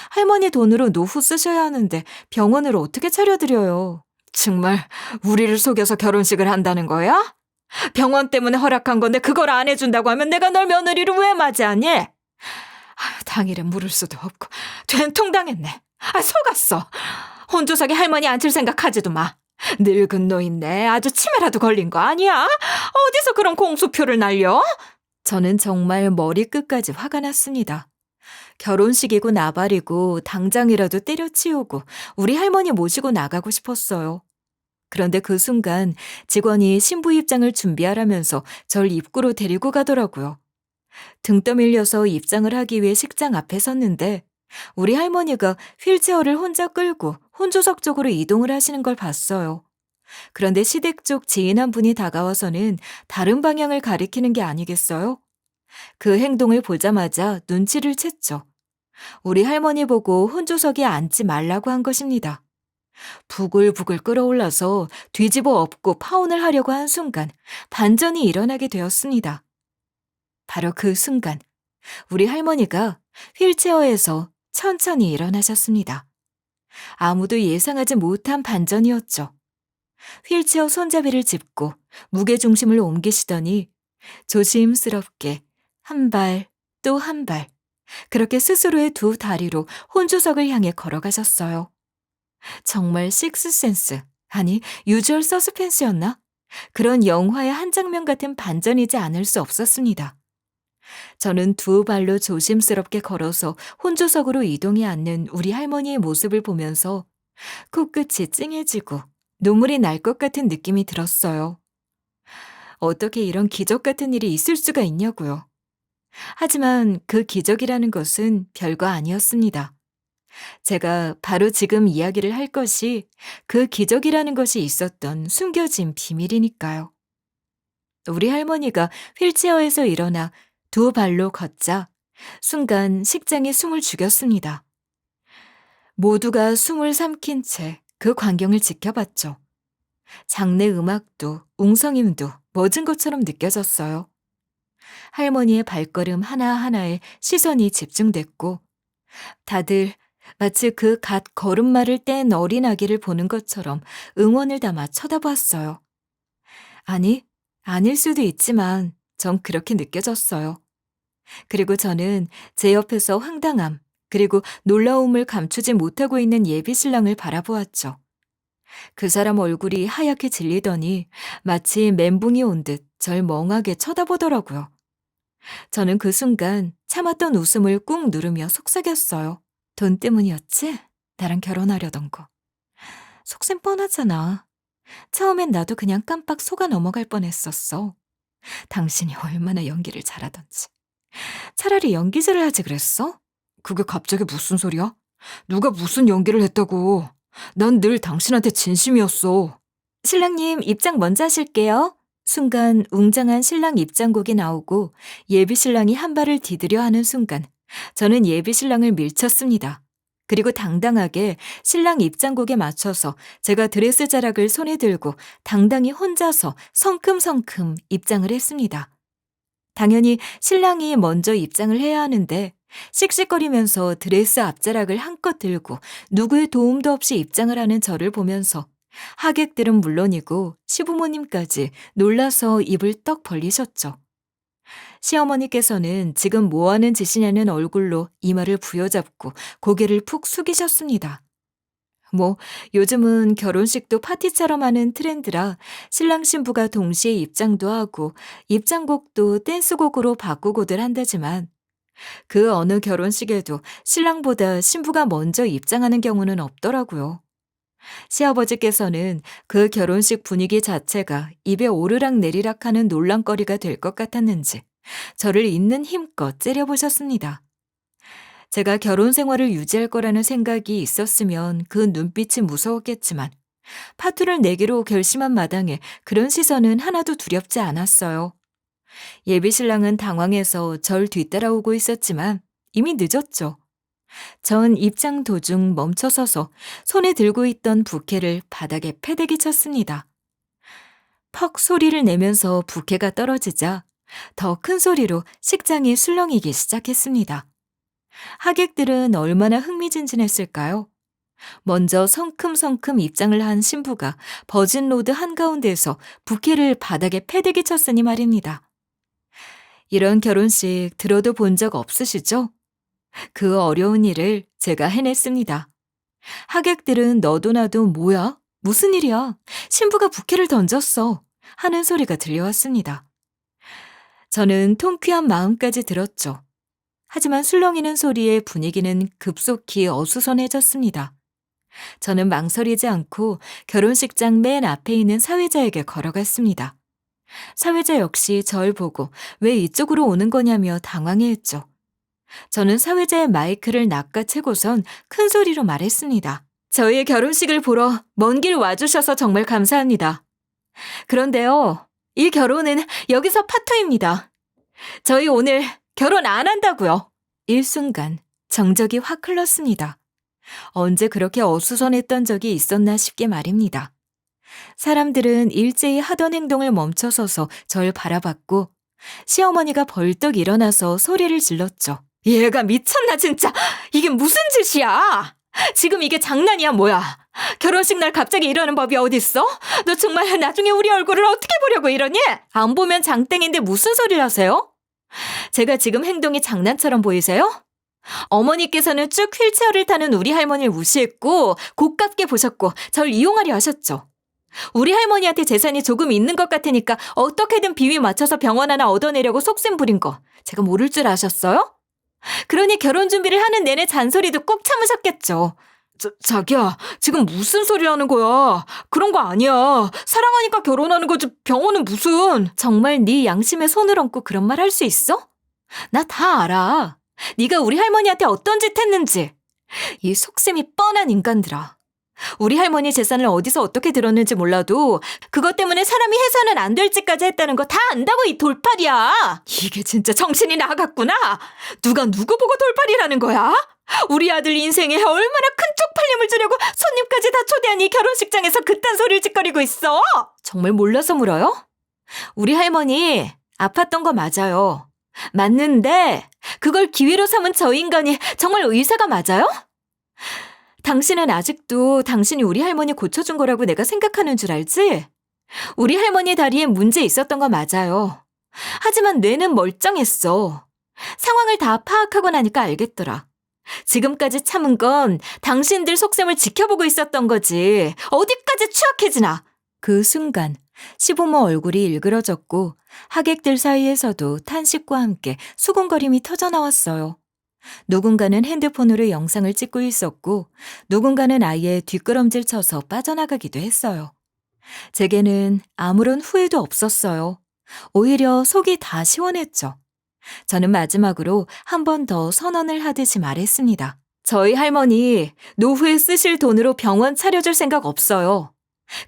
할머니 돈으로 노후 쓰셔야 하는데 병원을 어떻게 차려드려요? 정말 우리를 속여서 결혼식을 한다는 거야? 병원 때문에 허락한 건데 그걸 안 해준다고 하면 내가 널 며느리로 왜 맞이하니? 당일에 물을 수도 없고 된통당했네. 속았어. 혼조석에 할머니 앉힐 생각하지도 마. 늙은 노인네 아주 치매라도 걸린 거 아니야? 어디서 그런 공수표를 날려? 저는 정말 머리끝까지 화가 났습니다. 결혼식이고 나발이고 당장이라도 때려치우고 우리 할머니 모시고 나가고 싶었어요. 그런데 그 순간 직원이 신부 입장을 준비하라면서 절 입구로 데리고 가더라고요. 등 떠밀려서 입장을 하기 위해 식장 앞에 섰는데 우리 할머니가 휠체어를 혼자 끌고 혼조석 쪽으로 이동을 하시는 걸 봤어요. 그런데 시댁 쪽 지인 한 분이 다가와서는 다른 방향을 가리키는 게 아니겠어요? 그 행동을 보자마자 눈치를 챘죠. 우리 할머니 보고 혼조석에 앉지 말라고 한 것입니다. 부글부글 끓어올라서 뒤집어 엎고 파혼을 하려고 한 순간 반전이 일어나게 되었습니다. 바로 그 순간 우리 할머니가 휠체어에서 천천히 일어나셨습니다. 아무도 예상하지 못한 반전이었죠. 휠체어 손잡이를 짚고 무게중심을 옮기시더니 조심스럽게 한 발 또 한 발 그렇게 스스로의 두 다리로 혼조석을 향해 걸어가셨어요. 정말 식스센스, 아니 유주얼 서스펜스였나? 그런 영화의 한 장면 같은 반전이지 않을 수 없었습니다. 저는 두 발로 조심스럽게 걸어서 혼조석으로 이동해 앉는 우리 할머니의 모습을 보면서 코끝이 찡해지고 눈물이 날 것 같은 느낌이 들었어요. 어떻게 이런 기적 같은 일이 있을 수가 있냐고요. 하지만 그 기적이라는 것은 별거 아니었습니다. 제가 바로 지금 이야기를 할 것이 그 기적이라는 것이 있었던 숨겨진 비밀이니까요. 우리 할머니가 휠체어에서 일어나 두 발로 걷자 순간 식장이 숨을 죽였습니다. 모두가 숨을 삼킨 채 그 광경을 지켜봤죠. 장례 음악도 웅성임도 멎은 것처럼 느껴졌어요. 할머니의 발걸음 하나하나에 시선이 집중됐고 다들 마치 그 갓 걸음마를 뗀 어린아기를 보는 것처럼 응원을 담아 쳐다보았어요. 아니, 아닐 수도 있지만 전 그렇게 느껴졌어요. 그리고 저는 제 옆에서 황당함 그리고 놀라움을 감추지 못하고 있는 예비신랑을 바라보았죠. 그 사람 얼굴이 하얗게 질리더니 마치 멘붕이 온 듯 절 멍하게 쳐다보더라고요. 저는 그 순간 참았던 웃음을 꾹 누르며 속삭였어요. 돈 때문이었지? 나랑 결혼하려던 거. 속셈 뻔하잖아. 처음엔 나도 그냥 깜빡 속아 넘어갈 뻔했었어. 당신이 얼마나 연기를 잘하던지. 차라리 연기질을 하지 그랬어? 그게 갑자기 무슨 소리야? 누가 무슨 연기를 했다고. 난 늘 당신한테 진심이었어. 신랑님 입장 먼저 하실게요. 순간 웅장한 신랑 입장곡이 나오고 예비신랑이 한 발을 디디려 하는 순간 저는 예비신랑을 밀쳤습니다. 그리고 당당하게 신랑 입장곡에 맞춰서 제가 드레스 자락을 손에 들고 당당히 혼자서 성큼성큼 입장을 했습니다. 당연히 신랑이 먼저 입장을 해야 하는데 씩씩거리면서 드레스 앞자락을 한껏 들고 누구의 도움도 없이 입장을 하는 저를 보면서 하객들은 물론이고 시부모님까지 놀라서 입을 떡 벌리셨죠. 시어머니께서는 지금 뭐하는 짓이냐는 얼굴로 이마를 부여잡고 고개를 푹 숙이셨습니다. 요즘은 결혼식도 파티처럼 하는 트렌드라 신랑 신부가 동시에 입장도 하고 입장곡도 댄스곡으로 바꾸고들 한다지만 그 어느 결혼식에도 신랑보다 신부가 먼저 입장하는 경우는 없더라고요. 시아버지께서는 그 결혼식 분위기 자체가 입에 오르락 내리락 하는 논란거리가 될 것 같았는지 저를 있는 힘껏 째려보셨습니다. 제가 결혼 생활을 유지할 거라는 생각이 있었으면 그 눈빛이 무서웠겠지만 파투를 내기로 결심한 마당에 그런 시선은 하나도 두렵지 않았어요. 예비신랑은 당황해서 절 뒤따라오고 있었지만 이미 늦었죠. 전 입장 도중 멈춰서서 손에 들고 있던 부케를 바닥에 패대기 쳤습니다. 퍽 소리를 내면서 부케가 떨어지자 더 큰 소리로 식장이 술렁이기 시작했습니다. 하객들은 얼마나 흥미진진했을까요? 먼저 성큼성큼 입장을 한 신부가 버진로드 한가운데에서 부케를 바닥에 패대기 쳤으니 말입니다. 이런 결혼식 들어도 본 적 없으시죠? 그 어려운 일을 제가 해냈습니다. 하객들은 너도 나도 뭐야? 무슨 일이야? 신부가 부케를 던졌어. 하는 소리가 들려왔습니다. 저는 통쾌한 마음까지 들었죠. 하지만 술렁이는 소리에 분위기는 급속히 어수선해졌습니다. 저는 망설이지 않고 결혼식장 맨 앞에 있는 사회자에게 걸어갔습니다. 사회자 역시 절 보고 왜 이쪽으로 오는 거냐며 당황해했죠. 저는 사회자의 마이크를 낚아채고선 큰 소리로 말했습니다. 저희의 결혼식을 보러 먼 길 와주셔서 정말 감사합니다. 그런데요, 이 결혼은 여기서 파토입니다. 저희 오늘 결혼 안 한다고요. 일순간 정적이 확 흘렀습니다. 언제 그렇게 어수선했던 적이 있었나 싶게 말입니다. 사람들은 일제히 하던 행동을 멈춰서서 절 바라봤고 시어머니가 벌떡 일어나서 소리를 질렀죠. 얘가 미쳤나 진짜. 이게 무슨 짓이야. 지금 이게 장난이야 뭐야. 결혼식 날 갑자기 이러는 법이 어딨어? 너 정말 나중에 우리 얼굴을 어떻게 보려고 이러니? 안 보면 장땡인데 무슨 소리를 하세요? 제가 지금 행동이 장난처럼 보이세요? 어머니께서는 쭉 휠체어를 타는 우리 할머니를 무시했고 고깝게 보셨고 절 이용하려 하셨죠. 우리 할머니한테 재산이 조금 있는 것 같으니까 어떻게든 비위 맞춰서 병원 하나 얻어내려고 속셈 부린 거 제가 모를 줄 아셨어요? 그러니 결혼 준비를 하는 내내 잔소리도 꼭 참으셨겠죠. 자기야, 지금 무슨 소리 하는 거야? 그런 거 아니야. 사랑하니까 결혼하는 거지 병원은 무슨. 정말 네 양심에 손을 얹고 그런 말 할 수 있어? 나 다 알아. 네가 우리 할머니한테 어떤 짓 했는지. 이 속셈이 뻔한 인간들아. 우리 할머니 재산을 어디서 어떻게 들었는지 몰라도 그것 때문에 사람이 해서는 안 될 짓까지 했다는 거 다 안다고 이 돌팔이야. 이게 진짜 정신이 나갔구나. 누가 누구 보고 돌팔이라는 거야? 우리 아들 인생에 얼마나 큰 쪽팔림을 주려고 손님까지 다 초대한 이 결혼식장에서 그딴 소리를 짓거리고 있어. 정말 몰라서 물어요? 우리 할머니 아팠던 거 맞아요. 맞는데 그걸 기회로 삼은 저 인간이 정말 의사가 맞아요? 당신은 아직도 당신이 우리 할머니 고쳐준 거라고 내가 생각하는 줄 알지? 우리 할머니 다리에 문제 있었던 거 맞아요. 하지만 뇌는 멀쩡했어. 상황을 다 파악하고 나니까 알겠더라. 지금까지 참은 건 당신들 속셈을 지켜보고 있었던 거지. 어디까지 추악해지나. 그 순간 시부모 얼굴이 일그러졌고 하객들 사이에서도 탄식과 함께 수군거림이 터져나왔어요. 누군가는 핸드폰으로 영상을 찍고 있었고 누군가는 아예 뒷걸음질 쳐서 빠져나가기도 했어요. 제게는 아무런 후회도 없었어요. 오히려 속이 다 시원했죠. 저는 마지막으로 한 번 더 선언을 하듯이 말했습니다. 저희 할머니 노후에 쓰실 돈으로 병원 차려줄 생각 없어요.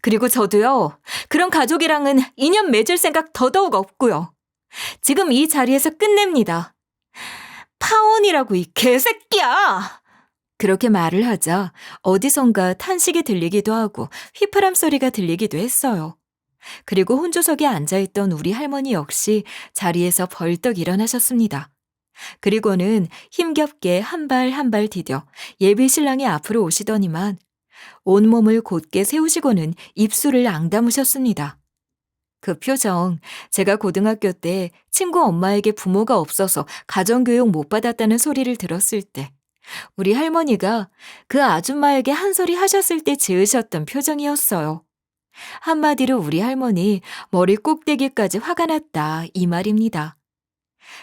그리고 저도요. 그런 가족이랑은 인연 맺을 생각 더더욱 없고요. 지금 이 자리에서 끝냅니다. 파혼이라고 이 개새끼야! 그렇게 말을 하자 어디선가 탄식이 들리기도 하고 휘파람 소리가 들리기도 했어요. 그리고 혼조석에 앉아있던 우리 할머니 역시 자리에서 벌떡 일어나셨습니다. 그리고는 힘겹게 한 발 한 발 디뎌 예비 신랑이 앞으로 오시더니만 온몸을 곧게 세우시고는 입술을 앙다무셨습니다. 그 표정, 제가 고등학교 때 친구 엄마에게 부모가 없어서 가정교육 못 받았다는 소리를 들었을 때 우리 할머니가 그 아줌마에게 한 소리 하셨을 때 지으셨던 표정이었어요. 한마디로 우리 할머니 머리 꼭대기까지 화가 났다 이 말입니다.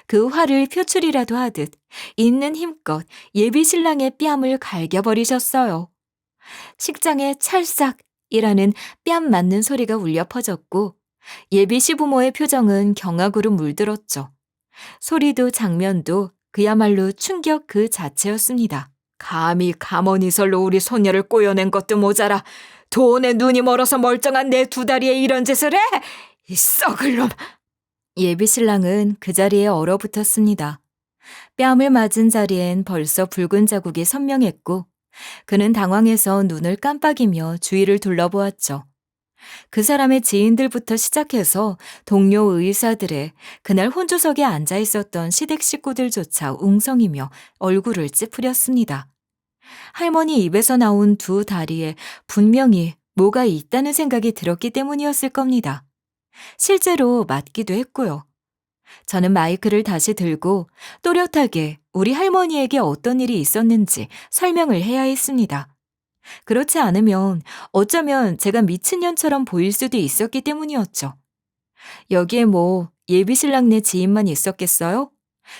그 화를 표출이라도 하듯 있는 힘껏 예비 신랑의 뺨을 갈겨버리셨어요. 식장에 찰싹이라는 뺨 맞는 소리가 울려 퍼졌고 예비 시부모의 표정은 경악으로 물들었죠. 소리도 장면도 그야말로 충격 그 자체였습니다. 감히 감언이설로 우리 소녀를 꼬여낸 것도 모자라 돈에 눈이 멀어서 멀쩡한 내 두 다리에 이런 짓을 해? 이 썩을 놈! 예비 신랑은 그 자리에 얼어붙었습니다. 뺨을 맞은 자리엔 벌써 붉은 자국이 선명했고 그는 당황해서 눈을 깜빡이며 주위를 둘러보았죠. 그 사람의 지인들부터 시작해서 동료 의사들의 그날 혼조석에 앉아 있었던 시댁 식구들조차 웅성이며 얼굴을 찌푸렸습니다. 할머니 입에서 나온 두 다리에 분명히 뭐가 있다는 생각이 들었기 때문이었을 겁니다. 실제로 맞기도 했고요. 저는 마이크를 다시 들고 또렷하게 우리 할머니에게 어떤 일이 있었는지 설명을 해야 했습니다. 그렇지 않으면 어쩌면 제가 미친년처럼 보일 수도 있었기 때문이었죠. 여기에 뭐 예비 신랑네 지인만 있었겠어요?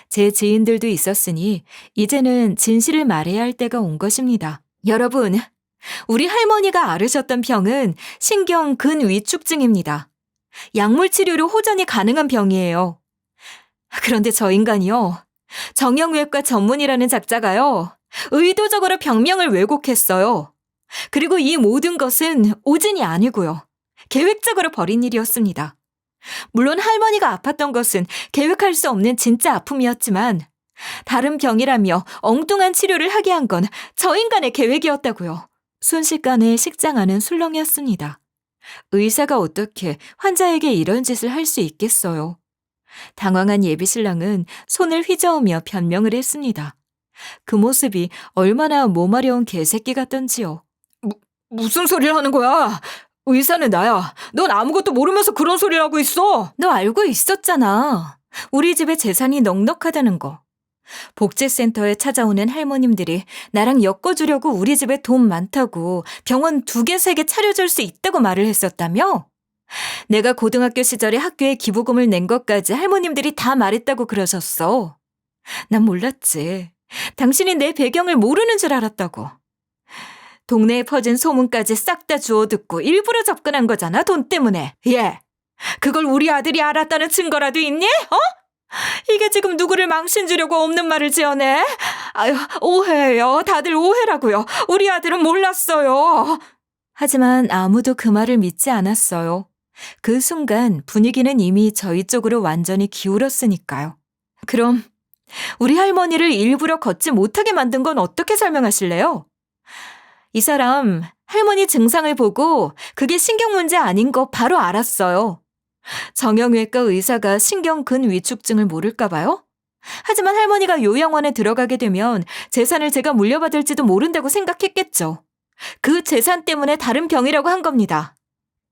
제 지인들도 있었으니 이제는 진실을 말해야 할 때가 온 것입니다. 여러분, 우리 할머니가 앓으셨던 병은 신경 근위축증입니다. 약물 치료로 호전이 가능한 병이에요. 그런데 저 인간이요. 정형외과 전문이라는 작자가요. 의도적으로 병명을 왜곡했어요. 그리고 이 모든 것은 오진이 아니고요. 계획적으로 벌인 일이었습니다. 물론 할머니가 아팠던 것은 계획할 수 없는 진짜 아픔이었지만 다른 병이라며 엉뚱한 치료를 하게 한 건 저 인간의 계획이었다고요. 순식간에 식장 안은 술렁이었습니다. 의사가 어떻게 환자에게 이런 짓을 할 수 있겠어요. 당황한 예비 신랑은 손을 휘저으며 변명을 했습니다. 그 모습이 얼마나 몸아려운 개새끼 같던지요. 무슨 소리를 하는 거야? 의사는 나야. 넌 아무것도 모르면서 그런 소리를 하고 있어. 너 알고 있었잖아. 우리 집에 재산이 넉넉하다는 거. 복지센터에 찾아오는 할머님들이 나랑 엮어주려고 우리 집에 돈 많다고 병원 2개, 3개 차려줄 수 있다고 말을 했었다며? 내가 고등학교 시절에 학교에 기부금을 낸 것까지 할머님들이 다 말했다고 그러셨어. 난 몰랐지. 당신이 내 배경을 모르는 줄 알았다고. 동네에 퍼진 소문까지 싹 다 주워 듣고 일부러 접근한 거잖아, 돈 때문에. 예. 그걸 우리 아들이 알았다는 증거라도 있니? 어? 이게 지금 누구를 망신 주려고 없는 말을 지어내? 아유, 오해예요. 다들 오해라고요. 우리 아들은 몰랐어요. 하지만 아무도 그 말을 믿지 않았어요. 그 순간 분위기는 이미 저희 쪽으로 완전히 기울었으니까요. 그럼 우리 할머니를 일부러 걷지 못하게 만든 건 어떻게 설명하실래요? 이 사람 할머니 증상을 보고 그게 신경 문제 아닌 거 바로 알았어요. 정형외과 의사가 신경근위축증을 모를까 봐요? 하지만 할머니가 요양원에 들어가게 되면 재산을 제가 물려받을지도 모른다고 생각했겠죠. 그 재산 때문에 다른 병이라고 한 겁니다.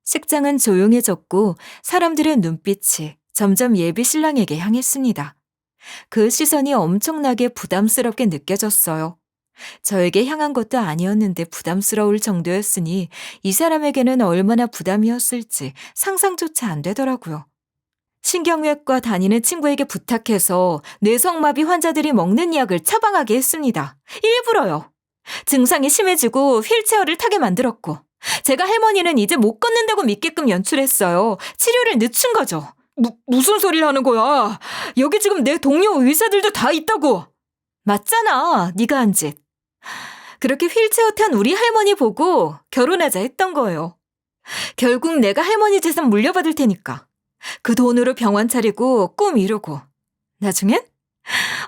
식장은 조용해졌고 사람들의 눈빛이 점점 예비 신랑에게 향했습니다. 그 시선이 엄청나게 부담스럽게 느껴졌어요. 저에게 향한 것도 아니었는데 부담스러울 정도였으니 이 사람에게는 얼마나 부담이었을지 상상조차 안 되더라고요. 신경외과 다니는 친구에게 부탁해서 뇌성마비 환자들이 먹는 약을 처방하게 했습니다. 일부러요. 증상이 심해지고 휠체어를 타게 만들었고 제가 할머니는 이제 못 걷는다고 믿게끔 연출했어요. 치료를 늦춘 거죠. 무슨 소리를 하는 거야? 여기 지금 내 동료 의사들도 다 있다고. 맞잖아, 네가 한 짓. 그렇게 휠체어 탄 우리 할머니 보고 결혼하자 했던 거예요. 결국 내가 할머니 재산 물려받을 테니까. 그 돈으로 병원 차리고 꿈 이루고. 나중엔?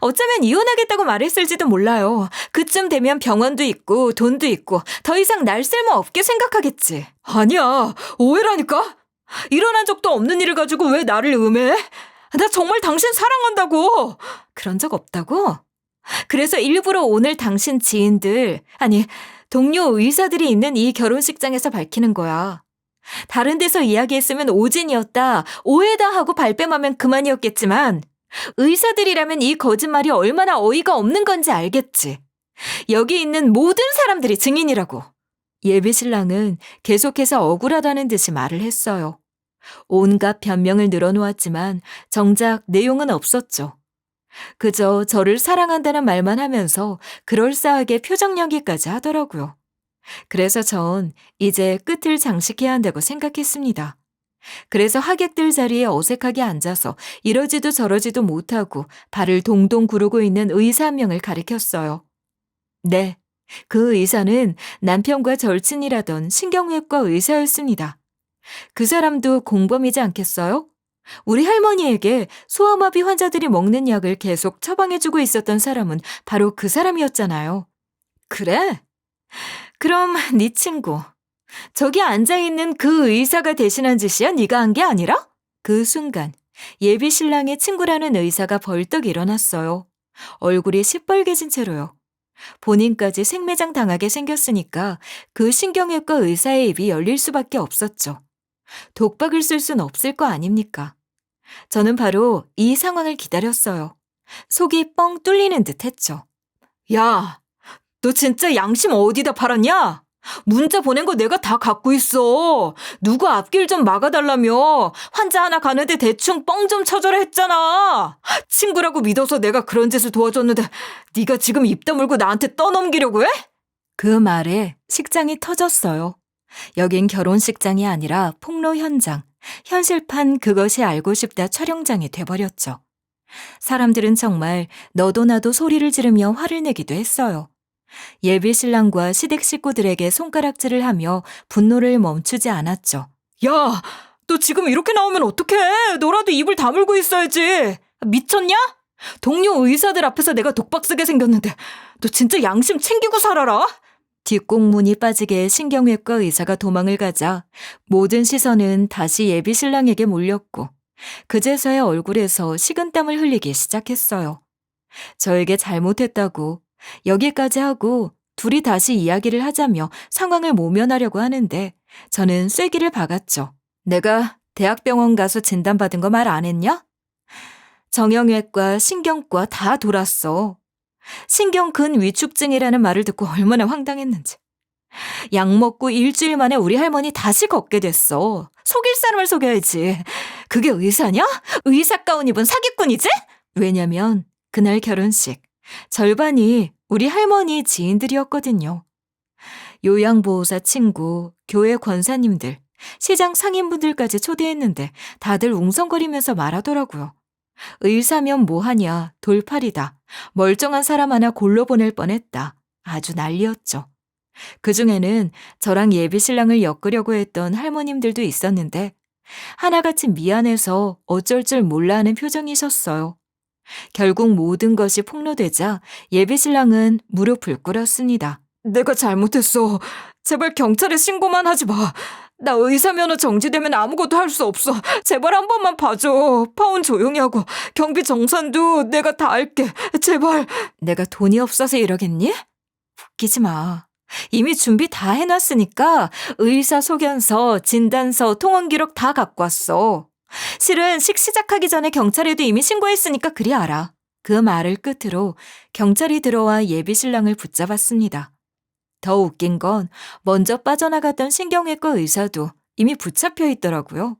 어쩌면 이혼하겠다고 말했을지도 몰라요. 그쯤 되면 병원도 있고 돈도 있고 더 이상 날 쓸모 없게 생각하겠지. 아니야, 오해라니까? 일어난 적도 없는 일을 가지고 왜 나를 음해? 나 정말 당신 사랑한다고. 그런 적 없다고? 그래서 일부러 오늘 당신 지인들, 아니 동료 의사들이 있는 이 결혼식장에서 밝히는 거야. 다른 데서 이야기했으면 오진이었다, 오해다 하고 발뺌하면 그만이었겠지만 의사들이라면 이 거짓말이 얼마나 어이가 없는 건지 알겠지. 여기 있는 모든 사람들이 증인이라고. 예비 신랑은 계속해서 억울하다는 듯이 말을 했어요. 온갖 변명을 늘어놓았지만 정작 내용은 없었죠. 그저 저를 사랑한다는 말만 하면서 그럴싸하게 표정 연기까지 하더라고요. 그래서 전 이제 끝을 장식해야 한다고 생각했습니다. 그래서 하객들 자리에 어색하게 앉아서 이러지도 저러지도 못하고 발을 동동 구르고 있는 의사 한 명을 가리켰어요. 네, 그 의사는 남편과 절친이라던 신경외과 의사였습니다. 그 사람도 공범이지 않겠어요? 우리 할머니에게 소아마비 환자들이 먹는 약을 계속 처방해주고 있었던 사람은 바로 그 사람이었잖아요. 그래? 그럼 네 친구, 저기 앉아있는 그 의사가 대신한 짓이야? 네가 한 게 아니라? 그 순간 예비 신랑의 친구라는 의사가 벌떡 일어났어요. 얼굴이 시뻘개진 채로요. 본인까지 생매장 당하게 생겼으니까 그 신경외과 의사의 입이 열릴 수밖에 없었죠. 독박을 쓸 순 없을 거 아닙니까? 저는 바로 이 상황을 기다렸어요. 속이 뻥 뚫리는 듯 했죠. 야, 너 진짜 양심 어디다 팔았냐? 문자 보낸 거 내가 다 갖고 있어. 누구 앞길 좀 막아달라며 환자 하나 가는데 대충 뻥 좀 쳐줘라 했잖아. 친구라고 믿어서 내가 그런 짓을 도와줬는데 네가 지금 입 다물고 나한테 떠넘기려고 해? 그 말에 식장이 터졌어요. 여긴 결혼식장이 아니라 폭로 현장, 현실판 그것이 알고 싶다 촬영장이 돼버렸죠. 사람들은 정말 너도 나도 소리를 지르며 화를 내기도 했어요. 예비 신랑과 시댁 식구들에게 손가락질을 하며 분노를 멈추지 않았죠. 야, 너 지금 이렇게 나오면 어떡해? 너라도 입을 다물고 있어야지. 미쳤냐? 동료 의사들 앞에서 내가 독박 쓰게 생겼는데 너 진짜 양심 챙기고 살아라. 뒷공문이 빠지게 신경외과 의사가 도망을 가자 모든 시선은 다시 예비 신랑에게 몰렸고 그제서야 얼굴에서 식은땀을 흘리기 시작했어요. 저에게 잘못했다고 여기까지 하고 둘이 다시 이야기를 하자며 상황을 모면하려고 하는데 저는 쐐기를 박았죠. 내가 대학병원 가서 진단받은 거 말 안 했냐? 정형외과, 신경과 다 돌았어. 신경근 위축증이라는 말을 듣고 얼마나 황당했는지. 약 먹고 일주일 만에 우리 할머니 다시 걷게 됐어. 속일 사람을 속여야지. 그게 의사냐? 의사 가운 입은 사기꾼이지? 왜냐면 그날 결혼식 절반이 우리 할머니 지인들이었거든요. 요양보호사 친구, 교회 권사님들, 시장 상인분들까지 초대했는데 다들 웅성거리면서 말하더라고요. 의사면 뭐하냐, 돌팔이다. 멀쩡한 사람 하나 골로 보낼 뻔했다. 아주 난리였죠. 그중에는 저랑 예비 신랑을 엮으려고 했던 할머님들도 있었는데 하나같이 미안해서 어쩔 줄 몰라 하는 표정이셨어요. 결국 모든 것이 폭로되자 예비 신랑은 무릎을 꿇었습니다. 내가 잘못했어. 제발 경찰에 신고만 하지 마. 나 의사 면허 정지되면 아무것도 할 수 없어. 제발 한 번만 봐줘. 파혼 조용히 하고 경비 정산도 내가 다 할게. 제발. 내가 돈이 없어서 이러겠니? 웃기지 마. 이미 준비 다 해놨으니까 의사 소견서, 진단서, 통원 기록 다 갖고 왔어. 실은 식 시작하기 전에 경찰에도 이미 신고했으니까 그리 알아. 그 말을 끝으로 경찰이 들어와 예비 신랑을 붙잡았습니다. 더 웃긴 건 먼저 빠져나갔던 신경외과 의사도 이미 붙잡혀 있더라고요.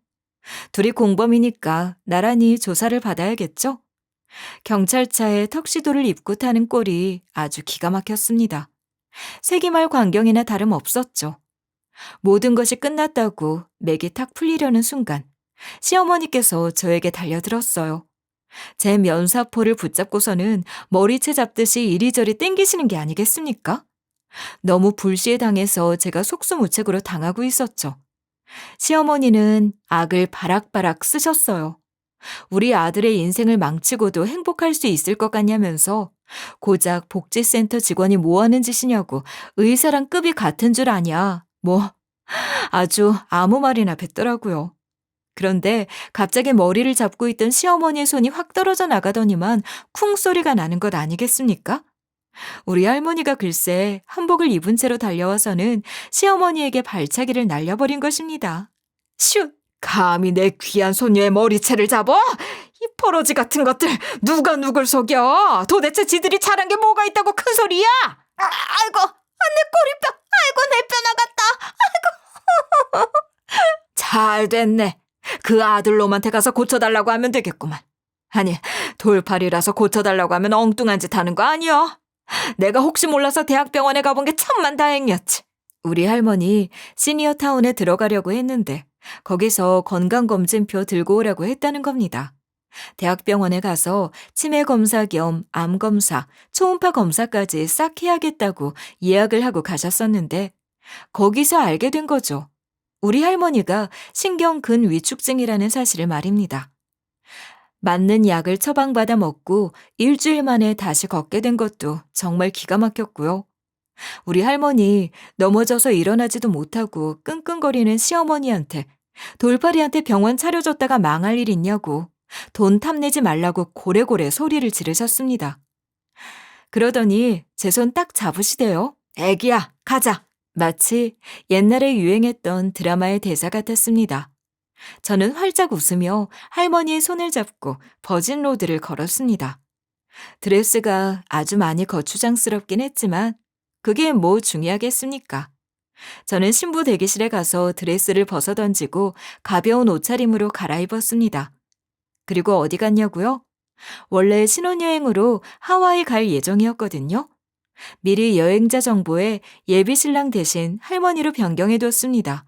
둘이 공범이니까 나란히 조사를 받아야겠죠? 경찰차에 턱시도를 입고 타는 꼴이 아주 기가 막혔습니다. 세기말 광경이나 다름없었죠. 모든 것이 끝났다고 맥이 탁 풀리려는 순간 시어머니께서 저에게 달려들었어요. 제 면사포를 붙잡고서는 머리채 잡듯이 이리저리 땡기시는 게 아니겠습니까? 너무 불시에 당해서 제가 속수무책으로 당하고 있었죠. 시어머니는 악을 바락바락 쓰셨어요. 우리 아들의 인생을 망치고도 행복할 수 있을 것 같냐면서 고작 복지센터 직원이 뭐 하는 짓이냐고 의사랑 급이 같은 줄 아냐. 뭐 아주 아무 말이나 뱉더라고요. 그런데 갑자기 머리를 잡고 있던 시어머니의 손이 확 떨어져 나가더니만 쿵 소리가 나는 것 아니겠습니까? 우리 할머니가 글쎄 한복을 입은 채로 달려와서는 시어머니에게 발차기를 날려버린 것입니다. 슛! 감히 내 귀한 손녀의 머리채를 잡아? 이 버러지 같은 것들 누가 누굴 속여? 도대체 지들이 잘한 게 뭐가 있다고 큰 소리야? 아이고 내 꼬리뼈. 아이고 내 뼈 나갔다. 아이고. 잘 됐네. 그 아들놈한테 가서 고쳐달라고 하면 되겠구만. 아니, 돌팔이라서 고쳐달라고 하면 엉뚱한 짓 하는 거 아니여? 내가 혹시 몰라서 대학병원에 가본 게 천만다행이었지. 우리 할머니 시니어타운에 들어가려고 했는데 거기서 건강검진표 들고 오라고 했다는 겁니다. 대학병원에 가서 치매 검사 겸 암 검사, 초음파 검사까지 싹 해야겠다고 예약을 하고 가셨었는데 거기서 알게 된 거죠. 우리 할머니가 신경근 위축증이라는 사실을 말입니다. 맞는 약을 처방받아 먹고 일주일 만에 다시 걷게 된 것도 정말 기가 막혔고요. 우리 할머니 넘어져서 일어나지도 못하고 끙끙거리는 시어머니한테 돌팔이한테 병원 차려줬다가 망할 일 있냐고 돈 탐내지 말라고 고래고래 소리를 지르셨습니다. 그러더니 제 손 딱 잡으시대요. 애기야, 가자. 마치 옛날에 유행했던 드라마의 대사 같았습니다. 저는 활짝 웃으며 할머니의 손을 잡고 버진로드를 걸었습니다. 드레스가 아주 많이 거추장스럽긴 했지만 그게 뭐 중요하겠습니까? 저는 신부 대기실에 가서 드레스를 벗어던지고 가벼운 옷차림으로 갈아입었습니다. 그리고 어디 갔냐고요? 원래 신혼여행으로 하와이 갈 예정이었거든요. 미리 여행자 정보에 예비 신랑 대신 할머니로 변경해뒀습니다.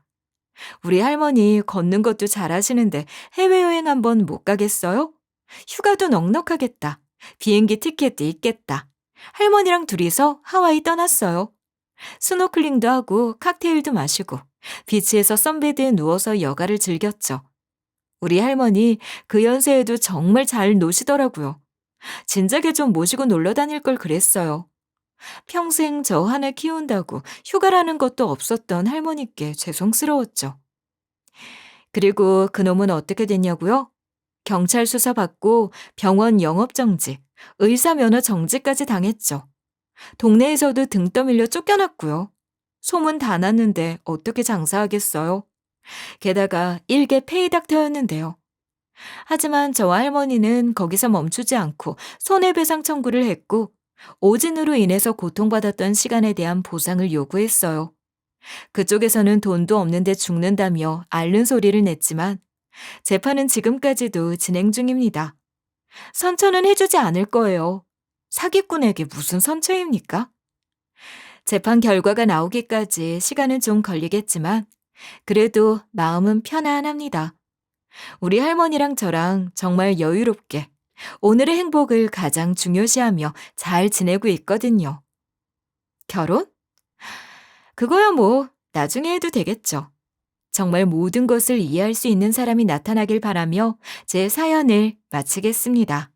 우리 할머니 걷는 것도 잘하시는데 해외여행 한번 못 가겠어요? 휴가도 넉넉하겠다. 비행기 티켓도 있겠다. 할머니랑 둘이서 하와이 떠났어요. 스노클링도 하고 칵테일도 마시고 비치에서 선베드에 누워서 여가를 즐겼죠. 우리 할머니 그 연세에도 정말 잘 노시더라고요. 진작에 좀 모시고 놀러 다닐 걸 그랬어요. 평생 저 하나 키운다고 휴가라는 것도 없었던 할머니께 죄송스러웠죠. 그리고 그놈은 어떻게 됐냐고요? 경찰 수사 받고 병원 영업정지, 의사 면허 정지까지 당했죠. 동네에서도 등 떠밀려 쫓겨났고요. 소문 다 났는데 어떻게 장사하겠어요? 게다가 일개 페이닥터였는데요. 하지만 저와 할머니는 거기서 멈추지 않고 손해배상 청구를 했고 오진으로 인해서 고통받았던 시간에 대한 보상을 요구했어요. 그쪽에서는 돈도 없는데 죽는다며 앓는 소리를 냈지만 재판은 지금까지도 진행 중입니다. 선처는 해주지 않을 거예요. 사기꾼에게 무슨 선처입니까? 재판 결과가 나오기까지 시간은 좀 걸리겠지만 그래도 마음은 편안합니다. 우리 할머니랑 저랑 정말 여유롭게 오늘의 행복을 가장 중요시하며 잘 지내고 있거든요. 결혼? 그거야 뭐 나중에 해도 되겠죠. 정말 모든 것을 이해할 수 있는 사람이 나타나길 바라며 제 사연을 마치겠습니다.